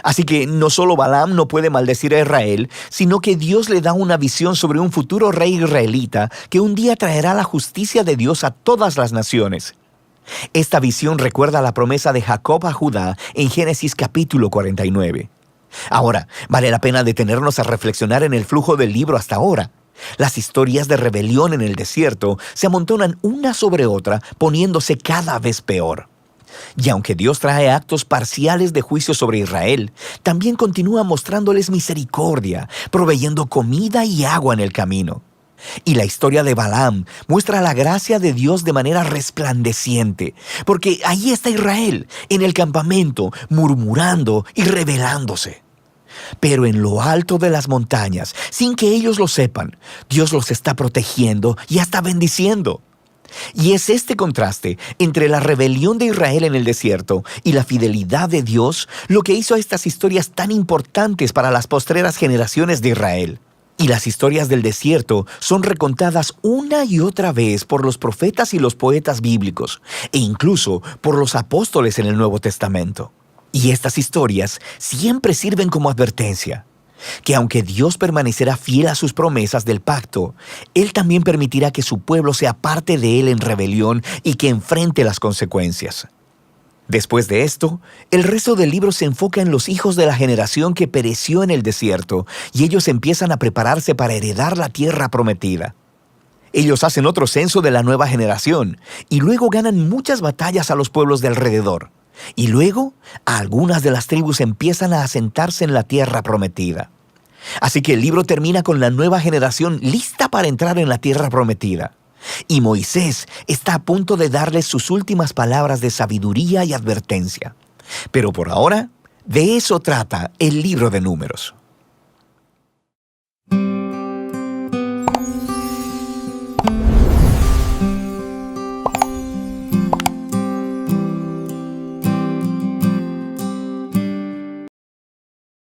Así que no solo Balaam no puede maldecir a Israel, sino que Dios le da una visión sobre un futuro rey israelita que un día traerá la justicia de Dios a todas las naciones. Esta visión recuerda la promesa de Jacob a Judá en Génesis capítulo 49. Ahora, vale la pena detenernos a reflexionar en el flujo del libro hasta ahora. Las historias de rebelión en el desierto se amontonan una sobre otra, poniéndose cada vez peor. Y aunque Dios trae actos parciales de juicio sobre Israel, también continúa mostrándoles misericordia, proveyendo comida y agua en el camino. Y la historia de Balaam muestra la gracia de Dios de manera resplandeciente, porque ahí está Israel, en el campamento, murmurando y rebelándose. Pero en lo alto de las montañas, sin que ellos lo sepan, Dios los está protegiendo y hasta bendiciendo. Y es este contraste entre la rebelión de Israel en el desierto y la fidelidad de Dios lo que hizo a estas historias tan importantes para las postreras generaciones de Israel. Y las historias del desierto son recontadas una y otra vez por los profetas y los poetas bíblicos, e incluso por los apóstoles en el Nuevo Testamento. Y estas historias siempre sirven como advertencia, que aunque Dios permanecerá fiel a sus promesas del pacto, Él también permitirá que su pueblo sea parte de Él en rebelión y que enfrente las consecuencias. Después de esto, el resto del libro se enfoca en los hijos de la generación que pereció en el desierto, y ellos empiezan a prepararse para heredar la tierra prometida. Ellos hacen otro censo de la nueva generación, y luego ganan muchas batallas a los pueblos de alrededor. Y luego, algunas de las tribus empiezan a asentarse en la tierra prometida. Así que el libro termina con la nueva generación lista para entrar en la tierra prometida. Y Moisés está a punto de darles sus últimas palabras de sabiduría y advertencia. Pero por ahora, de eso trata el libro de Números.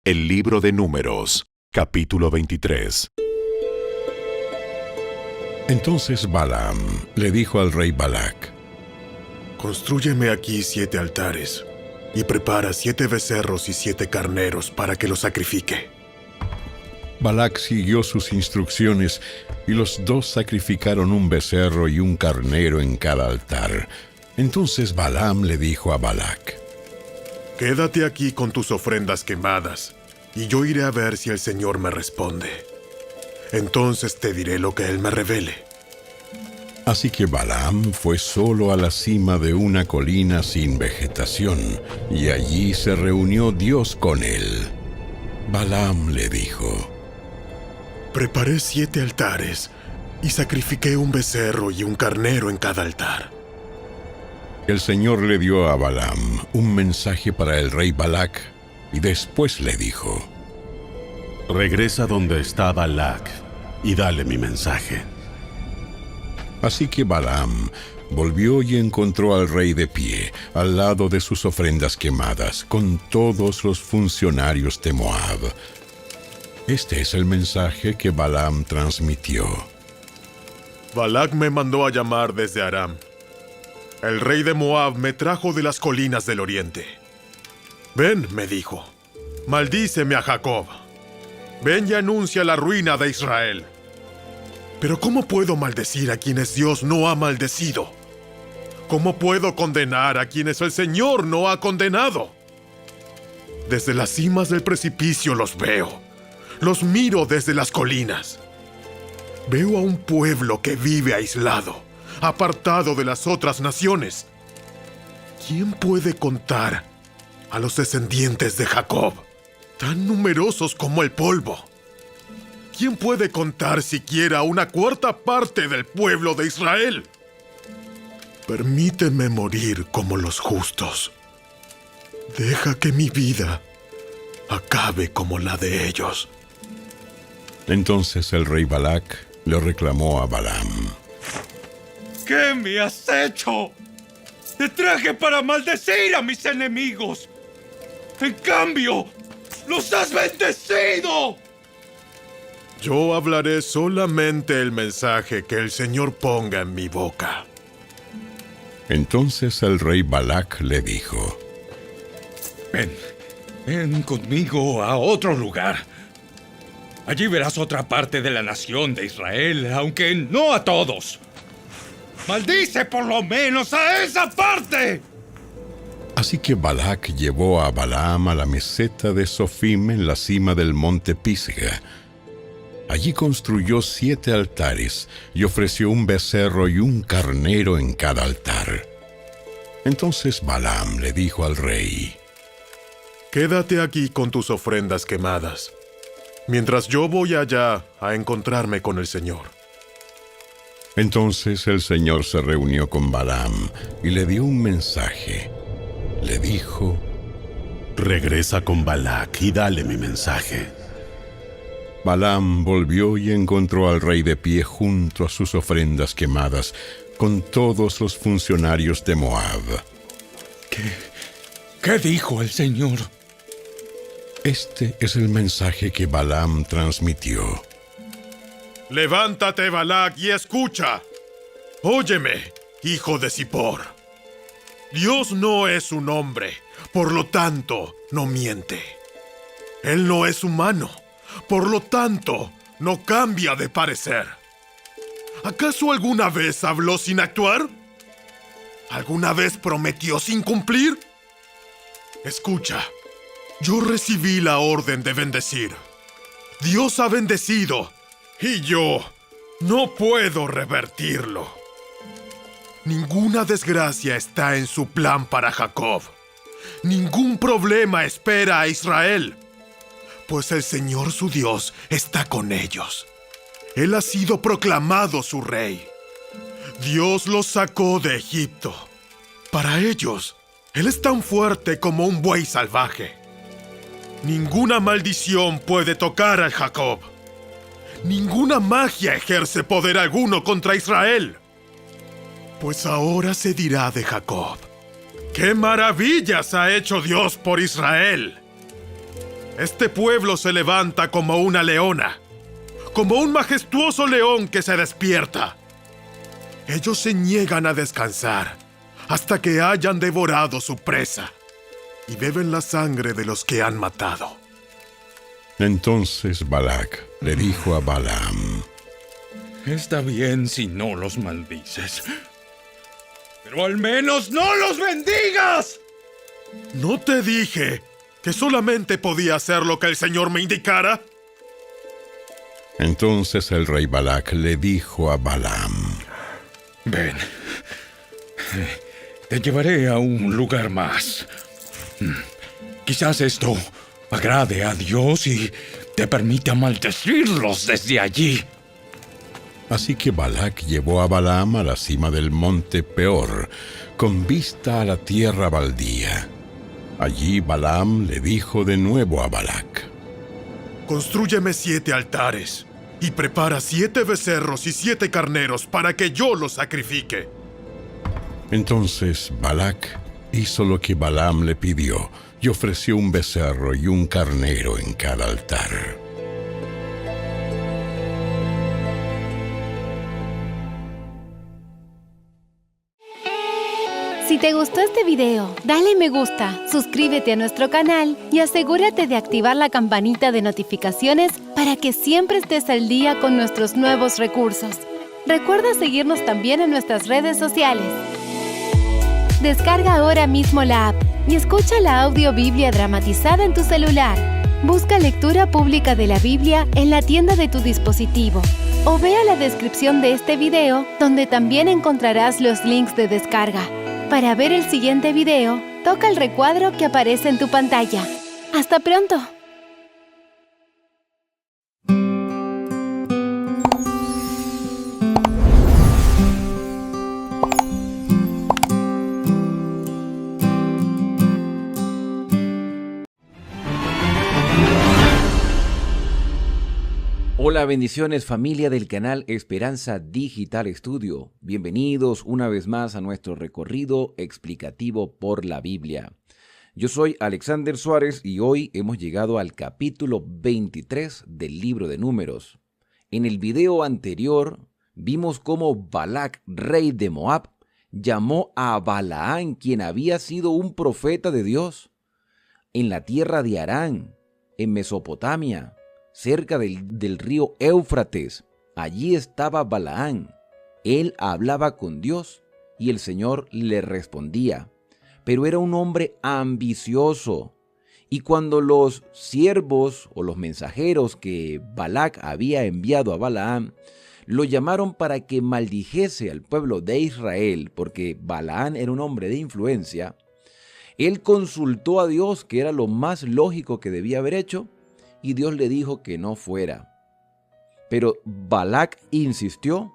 El libro de Números, capítulo 23. Entonces Balaam le dijo al rey Balac: Constrúyeme aquí 7 altares y prepara 7 becerros y 7 carneros para que los sacrifique. Balac siguió sus instrucciones y los dos sacrificaron un becerro y un carnero en cada altar. Entonces Balaam le dijo a Balac: Quédate aquí con tus ofrendas quemadas, y yo iré a ver si el Señor me responde. Entonces te diré lo que Él me revele. Así que Balaam fue solo a la cima de una colina sin vegetación, y allí se reunió Dios con él. Balaam le dijo: Preparé 7 altares y sacrifiqué un becerro y un carnero en cada altar. El Señor le dio a Balaam un mensaje para el rey Balac, y después le dijo: Regresa donde está Balac y dale mi mensaje. Así que Balaam volvió y encontró al rey de pie, al lado de sus ofrendas quemadas, con todos los funcionarios de Moab. Este es el mensaje que Balaam transmitió. Balac me mandó a llamar desde Aram. El rey de Moab me trajo de las colinas del oriente. Ven, me dijo, maldíceme a Jacob. Ven y anuncia la ruina de Israel. Pero ¿cómo puedo maldecir a quienes Dios no ha maldecido? ¿Cómo puedo condenar a quienes el Señor no ha condenado? Desde las cimas del precipicio los veo. Los miro desde las colinas. Veo a un pueblo que vive aislado, apartado de las otras naciones. ¿Quién puede contar a los descendientes de Jacob, tan numerosos como el polvo? ¿Quién puede contar siquiera una cuarta parte del pueblo de Israel? Permíteme morir como los justos. Deja que mi vida acabe como la de ellos. Entonces el rey Balac le reclamó a Balaam: ¿Qué me has hecho? Te traje para maldecir a mis enemigos. En cambio, los has bendecido. Yo hablaré solamente el mensaje que el Señor ponga en mi boca. Entonces el rey Balac le dijo: Ven conmigo a otro lugar. Allí verás otra parte de la nación de Israel, aunque no a todos. ¡Maldice por lo menos a esa parte! Así que Balac llevó a Balaam a la meseta de Sofim en la cima del monte Pisga. Allí construyó 7 altares y ofreció un becerro y un carnero en cada altar. Entonces Balaam le dijo al rey: Quédate aquí con tus ofrendas quemadas, mientras yo voy allá a encontrarme con el Señor. Entonces el Señor se reunió con Balaam y le dio un mensaje. Le dijo: Regresa con Balac y dale mi mensaje. Balaam volvió y encontró al rey de pie junto a sus ofrendas quemadas, con todos los funcionarios de Moab. ¿Qué dijo el Señor? Este es el mensaje que Balaam transmitió. Levántate, Balac, y escucha. Óyeme, hijo de Zippor. Dios no es un hombre, por lo tanto, no miente. Él no es humano, por lo tanto, no cambia de parecer. ¿Acaso alguna vez habló sin actuar? ¿Alguna vez prometió sin cumplir? Escucha, yo recibí la orden de bendecir. Dios ha bendecido, y yo no puedo revertirlo. Ninguna desgracia está en su plan para Jacob. ningún problema espera a Israel, pues el Señor su Dios está con ellos. Él ha sido proclamado su rey. Dios los sacó de Egipto. Para ellos, Él es tan fuerte como un buey salvaje. Ninguna maldición puede tocar a Jacob. Ninguna magia ejerce poder alguno contra Israel. Pues ahora se dirá de Jacob: ¡qué maravillas ha hecho Dios por Israel! Este pueblo se levanta como una leona, como un majestuoso león que se despierta. Ellos se niegan a descansar hasta que hayan devorado su presa y beben la sangre de los que han matado. Entonces Balac le dijo a Balaam: Está bien si no los maldices, pero al menos no los bendigas. ¿No te dije que solamente podía hacer lo que el Señor me indicara? Entonces el rey Balac le dijo a Balaam: Ven, te llevaré a un lugar más. Quizás esto agrade a Dios y te permita maldecirlos desde allí. Así que Balac llevó a Balaam a la cima del monte Peor, con vista a la tierra baldía. Allí Balaam le dijo de nuevo a Balac: Constrúyeme 7 altares y prepara 7 becerros y 7 carneros para que yo los sacrifique. Entonces Balac hizo lo que Balaam le pidió y ofreció un becerro y un carnero en cada altar. Si te gustó este video, dale me gusta, suscríbete a nuestro canal y asegúrate de activar la campanita de notificaciones para que siempre estés al día con nuestros nuevos recursos. Recuerda seguirnos también en nuestras redes sociales. Descarga ahora mismo la app y escucha la audiobiblia dramatizada en tu celular. Busca lectura pública de la Biblia en la tienda de tu dispositivo o vea la descripción de este video donde también encontrarás los links de descarga. Para ver el siguiente video, toca el recuadro que aparece en tu pantalla. ¡Hasta pronto! Hola, bendiciones familia del canal Esperanza Digital Estudio. Bienvenidos una vez más a nuestro recorrido explicativo por la Biblia. Yo soy Alexander Suárez y hoy hemos llegado al capítulo 23 del libro de Números. En el video anterior vimos cómo Balac, rey de Moab, llamó a Balaam, quien había sido un profeta de Dios, en la tierra de Harán, en Mesopotamia, cerca del río Éufrates. Allí estaba Balaam. Él hablaba con Dios y el Señor le respondía. Pero era un hombre ambicioso. Y cuando los siervos o los mensajeros que Balac había enviado a Balaam lo llamaron para que maldijese al pueblo de Israel, porque Balaam era un hombre de influencia, él consultó a Dios, que era lo más lógico que debía haber hecho, y Dios le dijo que no fuera. Pero Balac insistió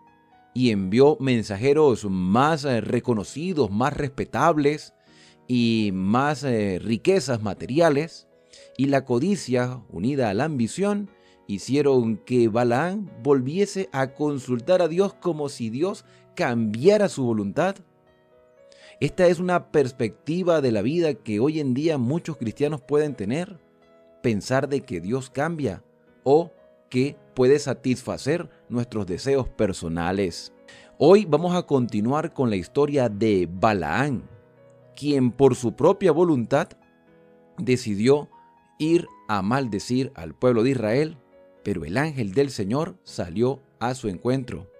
y envió mensajeros más reconocidos, más respetables y más riquezas materiales. Y la codicia, unida a la ambición, hicieron que Balaam volviese a consultar a Dios como si Dios cambiara su voluntad. Esta es una perspectiva de la vida que hoy en día muchos cristianos pueden tener. Pensar de que Dios cambia o que puede satisfacer nuestros deseos personales. Hoy vamos a continuar con la historia de Balaam, quien por su propia voluntad decidió ir a maldecir al pueblo de Israel, pero el ángel del Señor salió a su encuentro,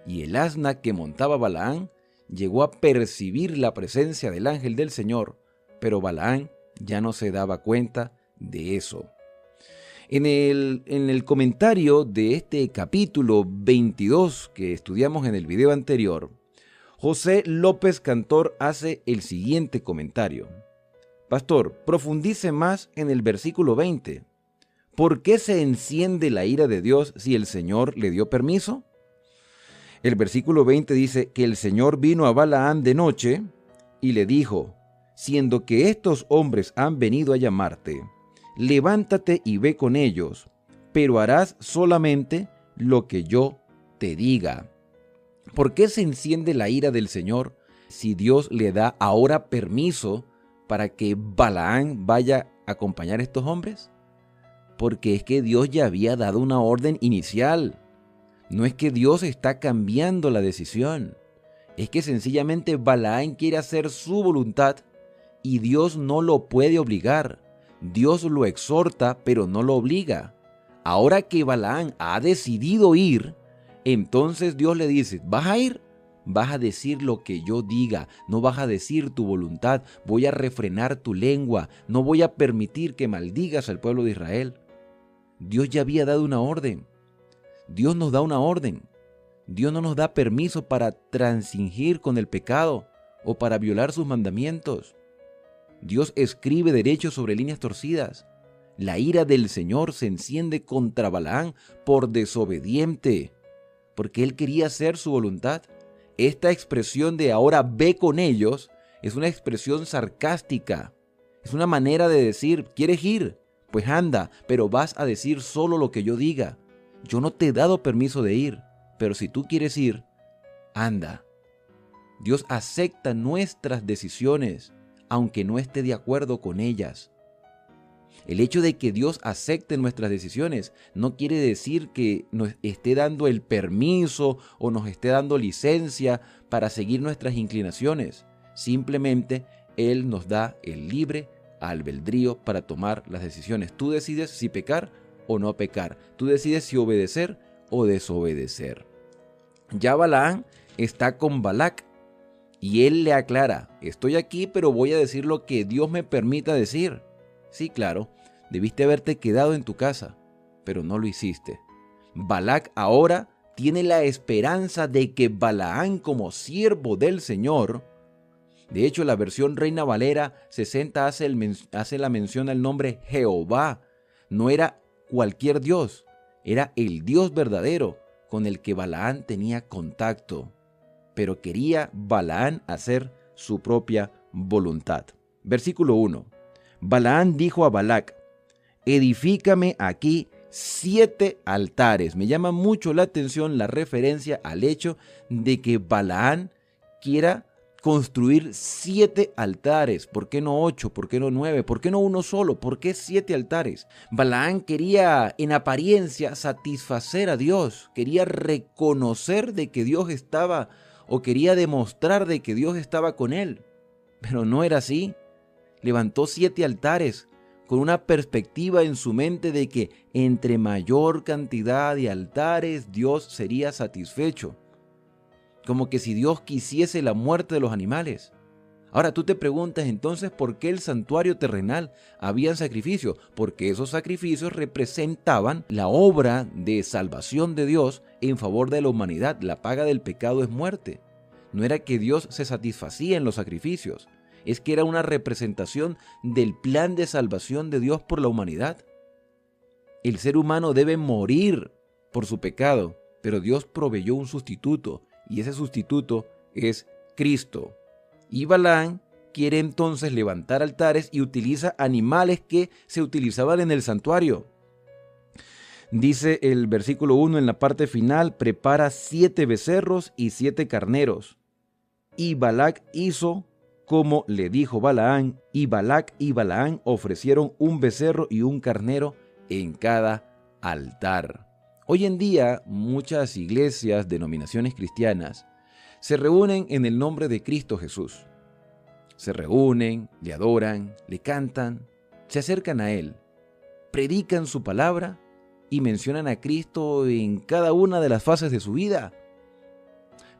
y el asna que montaba Balaam llegó a percibir la presencia del ángel del Señor, pero Balaam ya no se daba cuenta de eso. En el comentario de este capítulo 22 que estudiamos en el video anterior, José López Cantor hace el siguiente comentario. Pastor, profundice más en el versículo 20. ¿Por qué se enciende la ira de Dios si el Señor le dio permiso? El versículo 20 dice que el Señor vino a Balaam de noche y le dijo: siendo que estos hombres han venido a llamarte, levántate y ve con ellos, pero harás solamente lo que yo te diga. ¿Por qué se enciende la ira del Señor si Dios le da ahora permiso para que Balaam vaya a acompañar a estos hombres? Porque es que Dios ya había dado una orden inicial. No es que Dios está cambiando la decisión. Es que sencillamente Balaam quiere hacer su voluntad y Dios no lo puede obligar. Dios lo exhorta, pero no lo obliga. Ahora que Balaam ha decidido ir, entonces Dios le dice: ¿vas a ir? Vas a decir lo que yo diga, no vas a decir tu voluntad, voy a refrenar tu lengua, no voy a permitir que maldigas al pueblo de Israel. Dios ya había dado una orden. Dios nos da una orden. Dios no nos da permiso para transigir con el pecado o para violar sus mandamientos. Dios escribe derechos sobre líneas torcidas. La ira del Señor se enciende contra Balaam por desobediente, porque él quería hacer su voluntad. Esta expresión de ahora ve con ellos es una expresión sarcástica. Es una manera de decir: ¿quieres ir? Pues anda, pero vas a decir solo lo que yo diga. Yo no te he dado permiso de ir, pero si tú quieres ir, anda. Dios acepta nuestras decisiones, aunque no esté de acuerdo con ellas. El hecho de que Dios acepte nuestras decisiones no quiere decir que nos esté dando el permiso o nos esté dando licencia para seguir nuestras inclinaciones. Simplemente Él nos da el libre albedrío para tomar las decisiones. Tú decides si pecar o no pecar. Tú decides si obedecer o desobedecer. Ya Balaam está con Balac y él le aclara: estoy aquí, pero voy a decir lo que Dios me permita decir. Sí, claro, debiste haberte quedado en tu casa, pero no lo hiciste. Balac ahora tiene la esperanza de que Balaam, como siervo del Señor, de hecho la versión Reina Valera 60 hace la mención al nombre Jehová. No era cualquier Dios, era el Dios verdadero con el que Balaam tenía contacto, pero quería Balaam hacer su propia voluntad. Versículo 1. Balaam dijo a Balac: edifícame aquí 7 altares. Me llama mucho la atención la referencia al hecho de que Balaam quiera construir 7 altares. ¿Por qué no 8? ¿Por qué no 9? ¿Por qué no uno solo? ¿Por qué 7 altares? Balaam quería en apariencia satisfacer a Dios. Quería reconocer de que Dios estaba, o quería demostrar de que Dios estaba con él. Pero no era así. Levantó 7 altares con una perspectiva en su mente de que entre mayor cantidad de altares Dios sería satisfecho. Como que si Dios quisiese la muerte de los animales. Ahora tú te preguntas entonces por qué el santuario terrenal había sacrificios. Porque esos sacrificios representaban la obra de salvación de Dios en favor de la humanidad. La paga del pecado es muerte. No era que Dios se satisfacía en los sacrificios. Es que era una representación del plan de salvación de Dios por la humanidad. El ser humano debe morir por su pecado, pero Dios proveyó un sustituto. Y ese sustituto es Cristo. Y Balaam quiere entonces levantar altares y utiliza animales que se utilizaban en el santuario. Dice el versículo 1 en la parte final: prepara 7 becerros y 7 carneros. Y Balac hizo como le dijo Balaam, y Balac y Balaam ofrecieron un becerro y un carnero en cada altar. Hoy en día, muchas iglesias, denominaciones cristianas, se reúnen en el nombre de Cristo Jesús. Se reúnen, le adoran, le cantan, se acercan a Él, predican su palabra y mencionan a Cristo en cada una de las fases de su vida.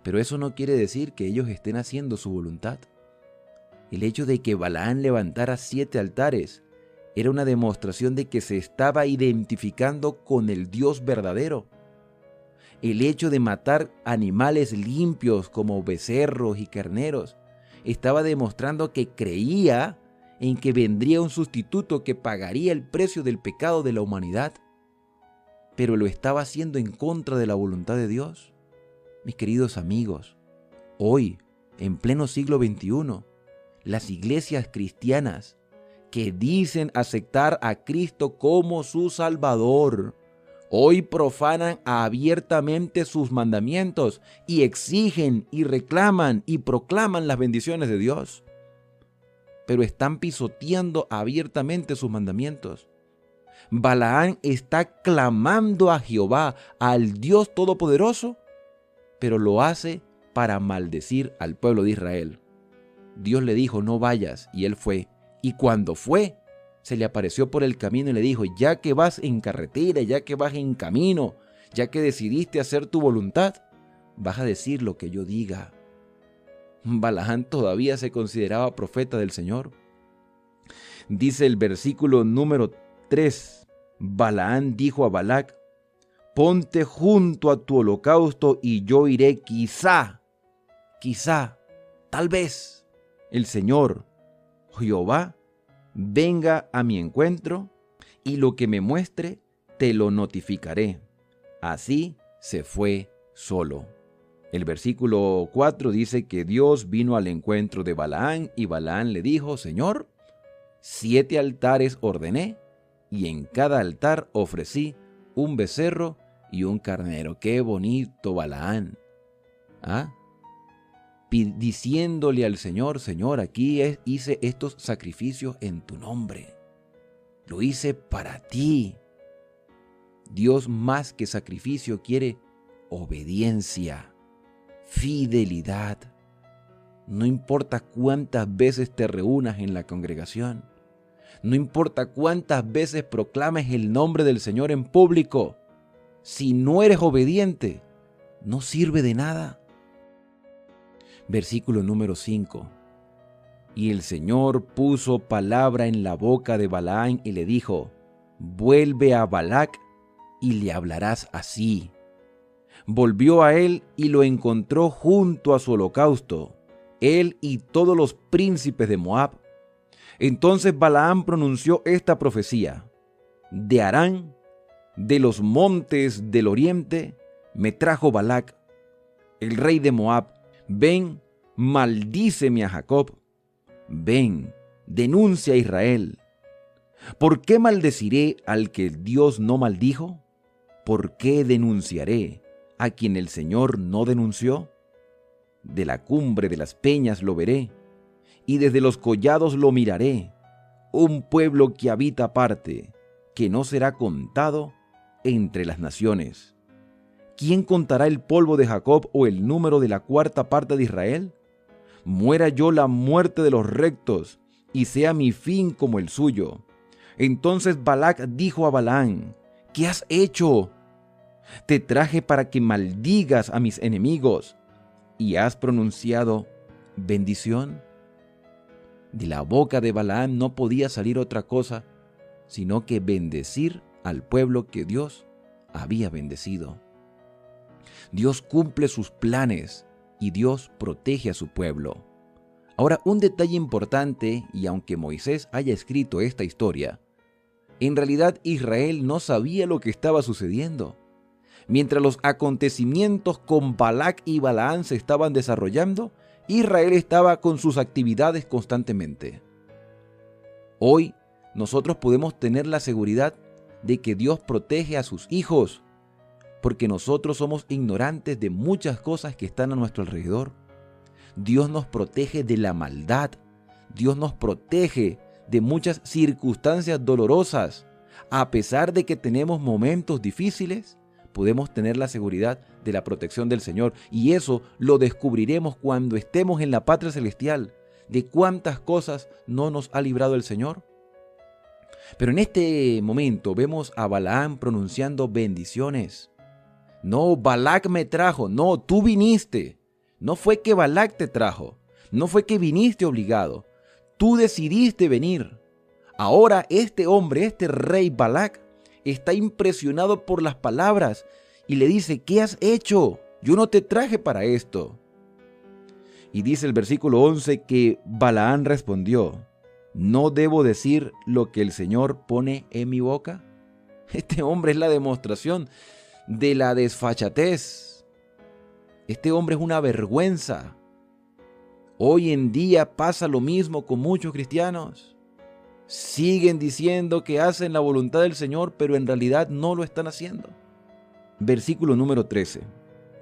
Pero eso no quiere decir que ellos estén haciendo su voluntad. El hecho de que Balaam levantara 7 altares era una demostración de que se estaba identificando con el Dios verdadero. El hecho de matar animales limpios como becerros y carneros estaba demostrando que creía en que vendría un sustituto que pagaría el precio del pecado de la humanidad, pero lo estaba haciendo en contra de la voluntad de Dios. Mis queridos amigos, hoy, en pleno siglo XXI, las iglesias cristianas que dicen aceptar a Cristo como su Salvador, hoy profanan abiertamente sus mandamientos y exigen y reclaman y proclaman las bendiciones de Dios, pero están pisoteando abiertamente sus mandamientos. Balaam está clamando a Jehová, al Dios Todopoderoso, pero lo hace para maldecir al pueblo de Israel. Dios le dijo, no vayas, y él fue. Y cuando fue, se le apareció por el camino y le dijo, ya que vas en carretera, ya que vas en camino, ya que decidiste hacer tu voluntad, vas a decir lo que yo diga. Balaam todavía se consideraba profeta del Señor. Dice el versículo número 3, Balaam dijo a Balac, ponte junto a tu holocausto y yo iré, quizá, tal vez, el Señor, Jehová, venga a mi encuentro y lo que me muestre te lo notificaré. Así se fue solo. El versículo 4 dice que Dios vino al encuentro de Balaam y Balaam le dijo, Señor, 7 altares ordené y en cada altar ofrecí un becerro y un carnero. ¡Qué bonito Balaam! Diciéndole al Señor, Señor, aquí hice estos sacrificios en tu nombre. Lo hice para ti. Dios más que sacrificio quiere obediencia, fidelidad. No importa cuántas veces te reúnas en la congregación. No importa cuántas veces proclames el nombre del Señor en público. Si no eres obediente, no sirve de nada. Versículo número 5. Y el Señor puso palabra en la boca de Balaam y le dijo, vuelve a Balac y le hablarás así. Volvió a él y lo encontró junto a su holocausto, él y todos los príncipes de Moab. Entonces Balaam pronunció esta profecía, de Harán, de los montes del oriente, me trajo Balac, el rey de Moab. Ven, maldíceme a Jacob. Ven, denuncia a Israel. ¿Por qué maldeciré al que Dios no maldijo? ¿Por qué denunciaré a quien el Señor no denunció? De la cumbre de las peñas lo veré, y desde los collados lo miraré, un pueblo que habita aparte, que no será contado entre las naciones. ¿Quién contará el polvo de Jacob o el número de la cuarta parte de Israel? Muera yo la muerte de los rectos, y sea mi fin como el suyo. Entonces Balac dijo a Balaam, ¿qué has hecho? Te traje para que maldigas a mis enemigos, y has pronunciado bendición. De la boca de Balaam no podía salir otra cosa, sino que bendecir al pueblo que Dios había bendecido. Dios cumple sus planes y Dios protege a su pueblo. Ahora, un detalle importante, y aunque Moisés haya escrito esta historia, en realidad Israel no sabía lo que estaba sucediendo. Mientras los acontecimientos con Balac y Balaam se estaban desarrollando, Israel estaba con sus actividades constantemente. Hoy, nosotros podemos tener la seguridad de que Dios protege a sus hijos, porque nosotros somos ignorantes de muchas cosas que están a nuestro alrededor. Dios nos protege de la maldad. Dios nos protege de muchas circunstancias dolorosas. A pesar de que tenemos momentos difíciles, podemos tener la seguridad de la protección del Señor. Y eso lo descubriremos cuando estemos en la patria celestial, de cuántas cosas no nos ha librado el Señor. Pero en este momento vemos a Balaam pronunciando bendiciones. No, Balac me trajo. No, tú viniste. No fue que Balac te trajo. No fue que viniste obligado. Tú decidiste venir. Ahora este hombre, este rey Balac, está impresionado por las palabras y le dice, ¿qué has hecho? Yo no te traje para esto. Y dice el versículo 11 que Balaam respondió, ¿No debo decir lo que el Señor pone en mi boca? Este hombre es la demostración de la desfachatez. Este hombre es una vergüenza. Hoy en día pasa lo mismo con muchos cristianos. Siguen diciendo que hacen la voluntad del Señor, pero en realidad no lo están haciendo. Versículo número 13.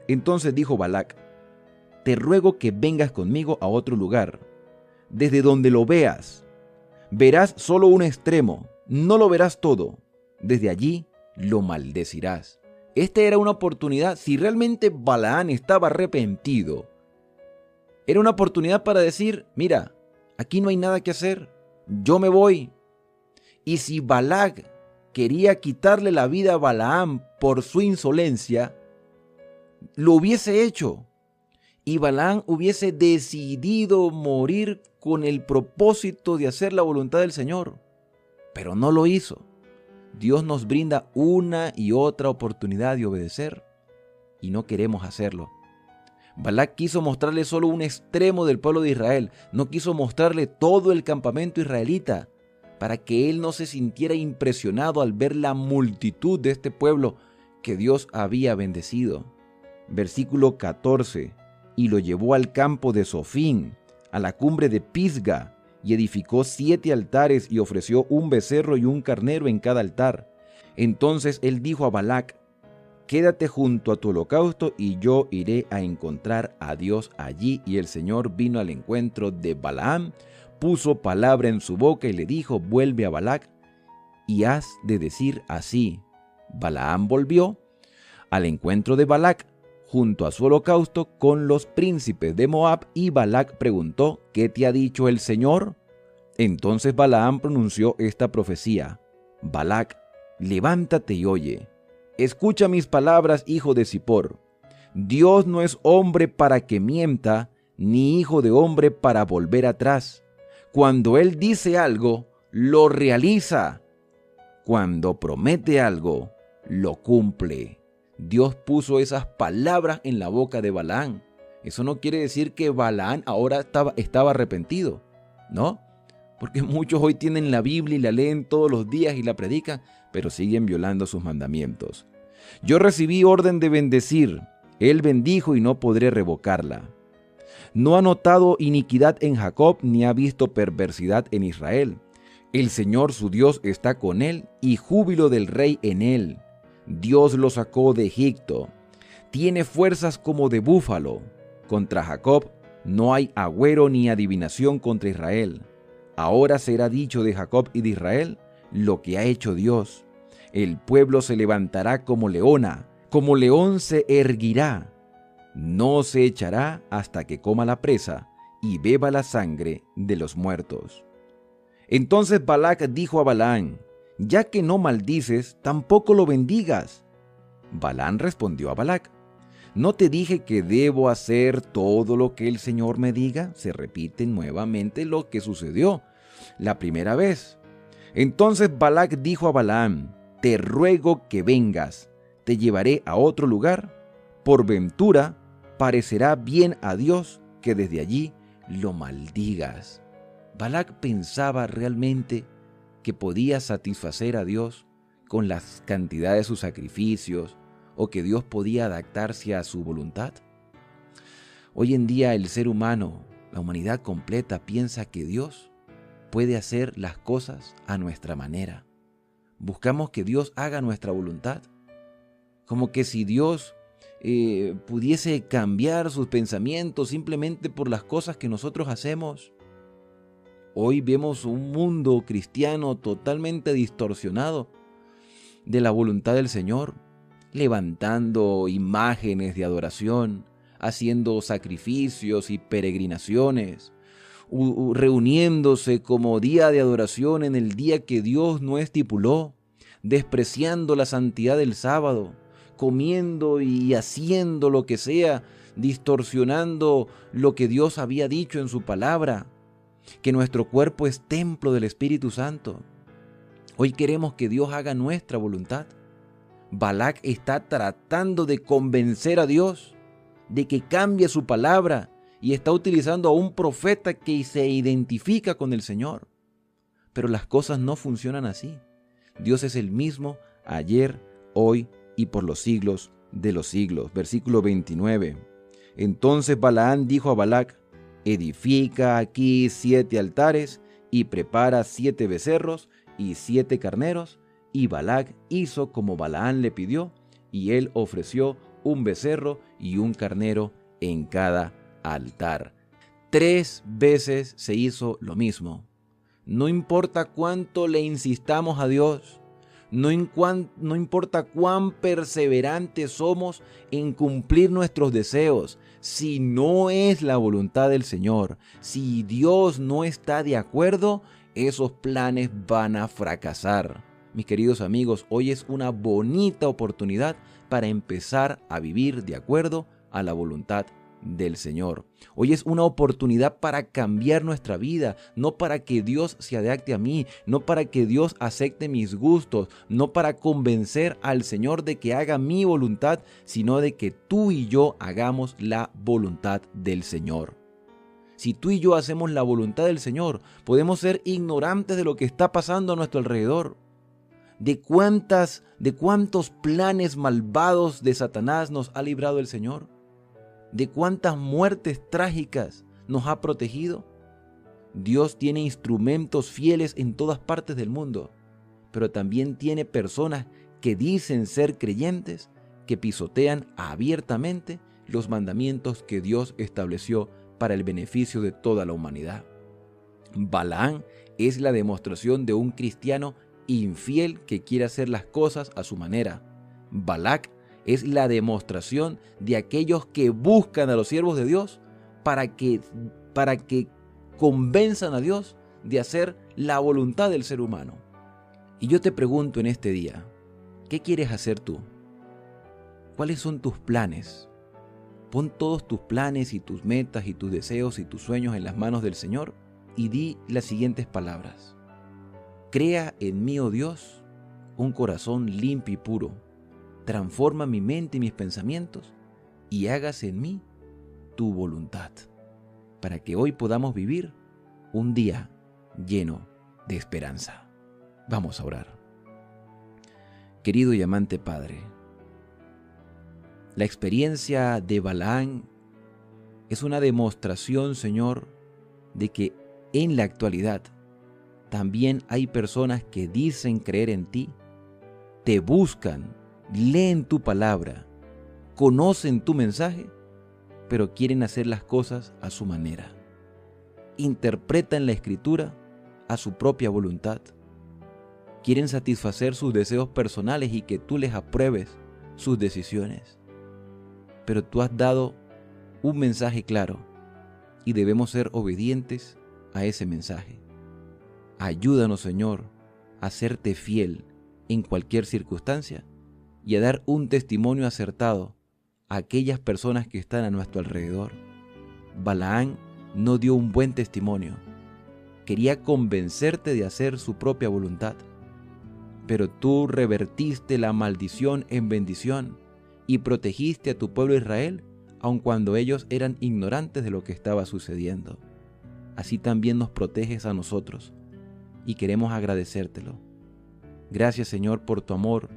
Entonces dijo Balac: te ruego que vengas conmigo a otro lugar. Desde donde lo veas, verás solo un extremo, no lo verás todo. Desde allí lo maldecirás. Esta era una oportunidad. Si realmente Balaán estaba arrepentido, era una oportunidad para decir: mira, aquí no hay nada que hacer, yo me voy. Y si Balac quería quitarle la vida a Balaam por su insolencia, lo hubiese hecho. Y Balaam hubiese decidido morir con el propósito de hacer la voluntad del Señor. Pero no lo hizo. Dios nos brinda una y otra oportunidad de obedecer y no queremos hacerlo. Balac quiso mostrarle solo un extremo del pueblo de Israel, no quiso mostrarle todo el campamento israelita para que él no se sintiera impresionado al ver la multitud de este pueblo que Dios había bendecido. Versículo 14. Y lo llevó al campo de Sofín, a la cumbre de Pisga, y edificó 7 altares y ofreció un becerro y un carnero en cada altar. Entonces él dijo a Balac: quédate junto a tu holocausto y yo iré a encontrar a Dios allí. Y el Señor vino al encuentro de Balaam, puso palabra en su boca y le dijo: vuelve a Balac y has de decir así. Balaam volvió al encuentro de Balac junto a su holocausto con los príncipes de Moab, y Balac preguntó: ¿qué te ha dicho el Señor? Entonces Balaam pronunció esta profecía: Balac, levántate y oye. Escucha mis palabras, hijo de Zippor. Dios no es hombre para que mienta, ni hijo de hombre para volver atrás. Cuando Él dice algo, lo realiza. Cuando promete algo, lo cumple. Dios puso esas palabras en la boca de Balaam. Eso no quiere decir que Balaam ahora estaba arrepentido, ¿no? Porque muchos hoy tienen la Biblia y la leen todos los días y la predican, pero siguen violando sus mandamientos. Yo recibí orden de bendecir. Él bendijo y no podré revocarla. No ha notado iniquidad en Jacob, ni ha visto perversidad en Israel. El Señor su Dios está con él, y júbilo del rey en él. Dios lo sacó de Egipto. Tiene fuerzas como de búfalo. Contra Jacob no hay agüero ni adivinación contra Israel. Ahora será dicho de Jacob y de Israel lo que ha hecho Dios. El pueblo se levantará como leona, como león se erguirá. No se echará hasta que coma la presa y beba la sangre de los muertos. Entonces Balac dijo a Balaam: ya que no maldices, tampoco lo bendigas. Balaam respondió a Balac: ¿no te dije que debo hacer todo lo que el Señor me diga? Se repite nuevamente lo que sucedió la primera vez. Entonces Balac dijo a Balaam: te ruego que vengas, te llevaré a otro lugar. Por ventura parecerá bien a Dios que desde allí lo maldigas. Balac pensaba realmente que podía satisfacer a Dios con la cantidad de sus sacrificios, o que Dios podía adaptarse a su voluntad. Hoy en día el ser humano, la humanidad completa, piensa que Dios puede hacer las cosas a nuestra manera. Buscamos que Dios haga nuestra voluntad, como que si Dios pudiese cambiar sus pensamientos simplemente por las cosas que nosotros hacemos. Hoy vemos un mundo cristiano totalmente distorsionado de la voluntad del Señor, levantando imágenes de adoración, haciendo sacrificios y peregrinaciones, reuniéndose como día de adoración en el día que Dios no estipuló, despreciando la santidad del sábado, comiendo y haciendo lo que sea, distorsionando lo que Dios había dicho en su palabra, que nuestro cuerpo es templo del Espíritu Santo. Hoy queremos que Dios haga nuestra voluntad. Balac está tratando de convencer a Dios de que cambie su palabra y está utilizando a un profeta que se identifica con el Señor. Pero las cosas no funcionan así. Dios es el mismo ayer, hoy y por los siglos de los siglos. Versículo 29. Entonces Balaam dijo a Balac: edifica aquí 7 altares y prepara 7 becerros y 7 carneros. Y Balac hizo como Balaam le pidió, y él ofreció un becerro y un carnero en cada altar. 3 veces se hizo lo mismo. No importa cuánto le insistamos a Dios, no importa cuán perseverantes somos en cumplir nuestros deseos, si no es la voluntad del Señor, si Dios no está de acuerdo, esos planes van a fracasar. Mis queridos amigos, hoy es una bonita oportunidad para empezar a vivir de acuerdo a la voluntad del Señor. Hoy es una oportunidad para cambiar nuestra vida, no para que Dios se adapte a mí, no para que Dios acepte mis gustos, no para convencer al Señor de que haga mi voluntad, sino de que tú y yo hagamos la voluntad del Señor. Si tú y yo hacemos la voluntad del Señor, podemos ser ignorantes de lo que está pasando a nuestro alrededor. ¿De cuántos planes malvados de Satanás nos ha librado el Señor? ¿De cuántas muertes trágicas nos ha protegido? Dios tiene instrumentos fieles en todas partes del mundo, pero también tiene personas que dicen ser creyentes, que pisotean abiertamente los mandamientos que Dios estableció para el beneficio de toda la humanidad. Balaam es la demostración de un cristiano infiel que quiere hacer las cosas a su manera. Balac es la demostración de aquellos que buscan a los siervos de Dios para que convenzan a Dios de hacer la voluntad del ser humano. Y yo te pregunto en este día, ¿qué quieres hacer tú? ¿Cuáles son tus planes? Pon todos tus planes y tus metas y tus deseos y tus sueños en las manos del Señor y di las siguientes palabras. Crea en mí, oh Dios, un corazón limpio y puro. Transforma mi mente y mis pensamientos y hágase en mí tu voluntad, para que hoy podamos vivir un día lleno de esperanza. Vamos a orar. Querido y amante Padre, la experiencia de Balaam es una demostración, Señor, de que en la actualidad también hay personas que dicen creer en ti, te buscan, leen tu palabra, conocen tu mensaje, pero quieren hacer las cosas a su manera. Interpretan la Escritura a su propia voluntad. Quieren satisfacer sus deseos personales y que tú les apruebes sus decisiones. Pero tú has dado un mensaje claro y debemos ser obedientes a ese mensaje. Ayúdanos, Señor, a serte fiel en cualquier circunstancia y a dar un testimonio acertado a aquellas personas que están a nuestro alrededor. Balaam no dio un buen testimonio. Quería convencerte de hacer su propia voluntad, pero tú revertiste la maldición en bendición y protegiste a tu pueblo Israel, aun cuando ellos eran ignorantes de lo que estaba sucediendo. Así también nos proteges a nosotros y queremos agradecértelo. Gracias, Señor, por tu amor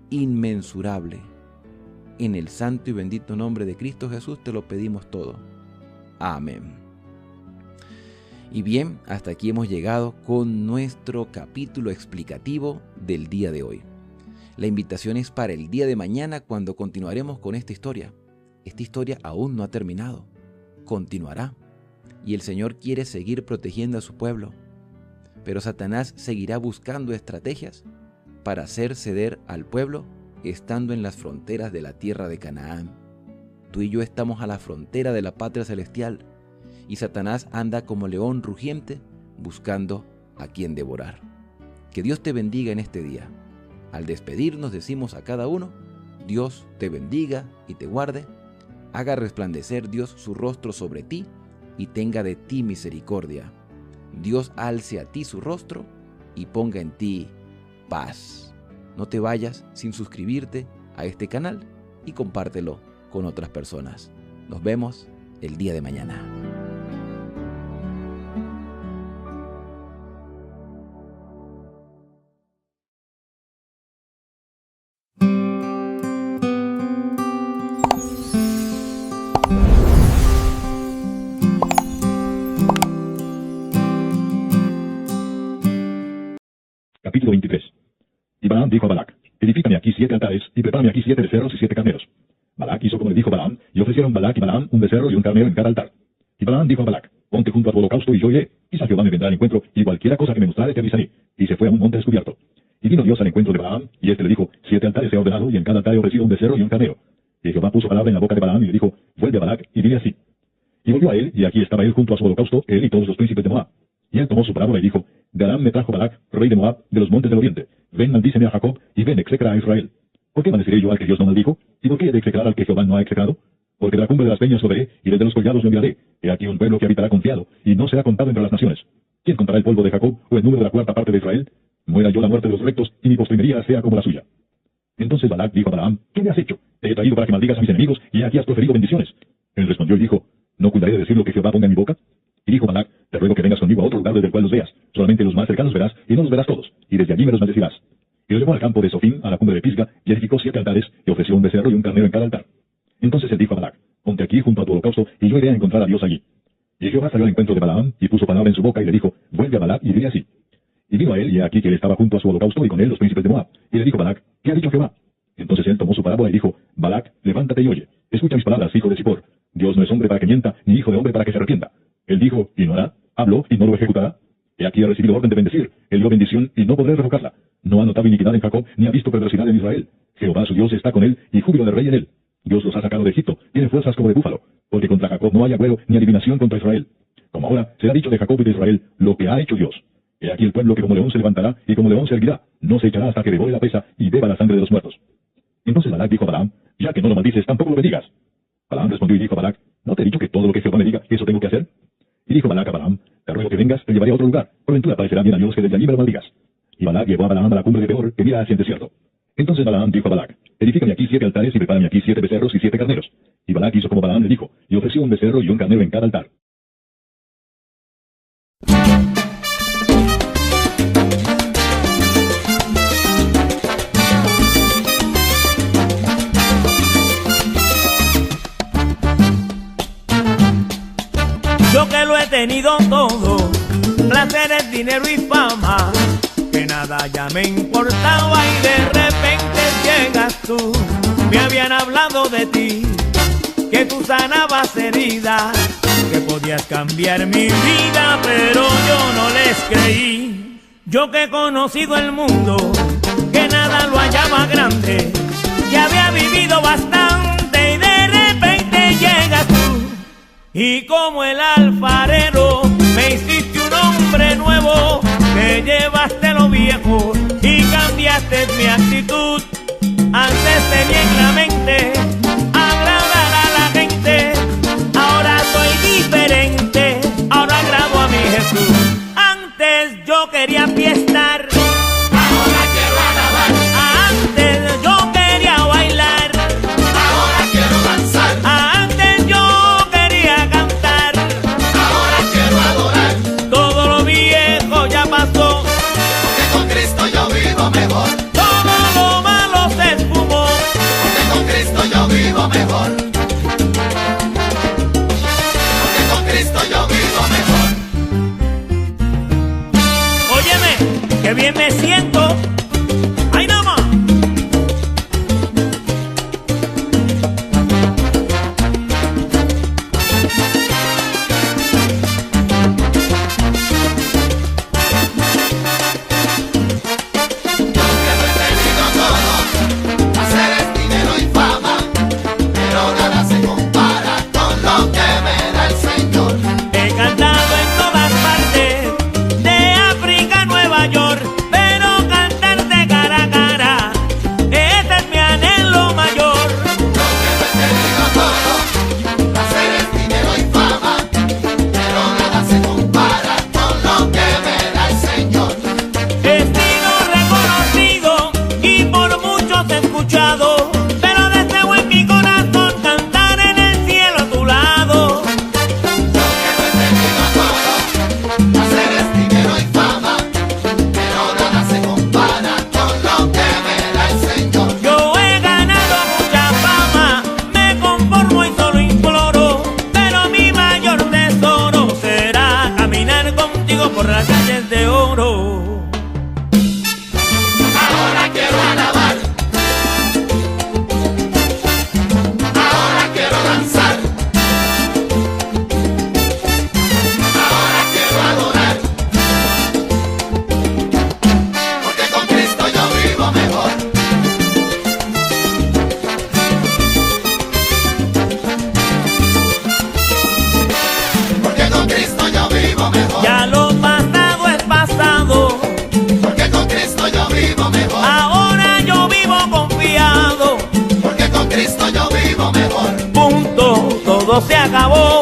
inmensurable. En el santo y bendito nombre de Cristo Jesús te lo pedimos todo. Amén. Y bien, hasta aquí hemos llegado con nuestro capítulo explicativo del día de hoy. La invitación es para el día de mañana, cuando continuaremos con esta historia. Esta historia aún no ha terminado. Continuará. Y el Señor quiere seguir protegiendo a su pueblo. Pero Satanás seguirá buscando estrategias para hacer ceder al pueblo estando en las fronteras de la tierra de Canaán. Tú y yo estamos a la frontera de la patria celestial y Satanás anda como león rugiente buscando a quien devorar. Que Dios te bendiga en este día. Al despedirnos decimos a cada uno: Dios te bendiga y te guarde, haga resplandecer Dios su rostro sobre ti y tenga de ti misericordia. Dios alce a ti su rostro y ponga en ti paz. No te vayas sin suscribirte a este canal y compártelo con otras personas. Nos vemos el día de mañana. y prepárame aquí 7 becerros y 7 carneros. Balac hizo como le dijo Balaam, y ofrecieron Balac y Balaam un becerro y un carnero en cada altar. Y Balaam dijo a Balac, ponte junto a tu holocausto y yo iré, quizá Jehová me vendrá al encuentro, y cualquiera cosa que me mostrare te avisaré. Y se fue a un monte descubierto. Y vino Dios al encuentro de Balaam, y éste le dijo, 7 altares he ordenado, y en cada altar he ofrecido un becerro y un carnero. Y Jehová puso palabra en la boca de Balaam y le dijo, vuelve a Balac y dile así. Y volvió a él, y aquí estaba él junto a su holocausto, él y todos los príncipes de Moab. Y él tomó su parábola y dijo, de Aram me trajo Balac, rey de Moab, de los montes del oriente. Ven, maldíceme a Jacob, y ven, execra a Israel. ¿Por qué maldeciré yo al que Dios no maldijo? ¿Y por qué he de execrar al que Jehová no ha execrado? Porque de la cumbre de las peñas lo veré, y desde los collados lo enviaré. He aquí un pueblo que habitará confiado, y no será contado entre las naciones. ¿Quién contará el polvo de Jacob, o el número de la cuarta parte de Israel? Muera yo la muerte de los rectos, y mi postrimería sea como la suya. Entonces Balac dijo a Balaam, ¿qué me has hecho? Te he traído para que maldigas a mis enemigos, y aquí has proferido bendiciones. Él respondió y dijo, ¿no cuidaré de decir lo que Jehová ponga en mi boca? Y dijo Balac, te ruego que vengas conmigo a otro lugar desde el cual los veas. Solamente los más cercanos verás, y no los verás todos, y desde allí me los maldecirás. Y los llevó al campo de Sofim, a la cumbre de Pisga, y edificó 7 altares, y ofreció un becerro y un carnero en cada altar. Entonces él dijo a Balac, ponte aquí junto a tu holocausto, y yo iré a encontrar a Dios allí. Y Jehová salió al encuentro de Balaam, y puso palabra en su boca, y le dijo, vuelve a Balac, y dile así. Y vino a él, y aquí que él estaba junto a su holocausto, y con él los príncipes de Moab. Y le dijo Balac, ¿qué ha dicho Jehová? Entonces él tomó su parábola y dijo, Balac, levántate y oye. Escucha mis palabras, hijo de Zippor. Dios no es hombre para que mienta, ni hijo de hombre para que se arrepienta. Él dijo, y no hará. Habló, y no lo ejecutará. He aquí ha recibido orden de bendecir. Él dio bendición, y no podré revocarla. No ha notado iniquidad en Jacob, ni ha visto perversidad en Israel. Jehová su Dios está con él, y júbilo de rey en él. Dios los ha sacado de Egipto, tiene fuerzas como de búfalo. Porque contra Jacob no hay agüero, ni adivinación contra Israel. Como ahora será dicho de Jacob y de Israel, lo que ha hecho Dios. He aquí el pueblo que como león se levantará, y como león se erguirá. No se echará hasta que devore la presa, y beba la sangre de los muertos. Entonces Balac dijo a Balaam, ya que no lo maldices, tampoco lo bendigas. Balaam respondió y dijo a Balac, ¿no te he dicho que todo lo que Jehová me diga, eso tengo que hacer? Y dijo Balac a Balaam, te ruego que vengas, te llevaré a otro lugar, por ventura parecerá bien a Dios que desde allí me lo maldigas. Y Balac llevó a Balaam a la cumbre de Peor, que mira hacia el desierto. Entonces Balaam dijo a Balac, edifícame aquí 7 altares y prepárame aquí 7 becerros y 7 carneros. Y Balac hizo como Balaam le dijo, y ofreció un becerro y un carnero en cada altar. Yo que lo he tenido todo, placeres, dinero y fama, que nada ya me importaba y de repente llegas tú. Me habían hablado de ti, que tú sanabas heridas, que podías cambiar mi vida, pero yo no les creí. Yo que he conocido el mundo, que nada lo hallaba grande, que había vivido bastante y de repente llegas tú. Y como el alfarero, me hiciste un hombre nuevo, que llevaste lo viejo y cambiaste mi actitud. Antes tenía en la mente agradar a la gente, ahora soy diferente, ahora agrado a mi Jesús. Antes yo quería fiestar, ahora quiero alabar. Antes yo quería bailar, ahora quiero danzar. Antes yo quería cantar, ahora quiero adorar. Todo lo viejo ya pasó, porque con Cristo yo vivo mejor. Todo lo malo se esfumó, porque con Cristo acabó.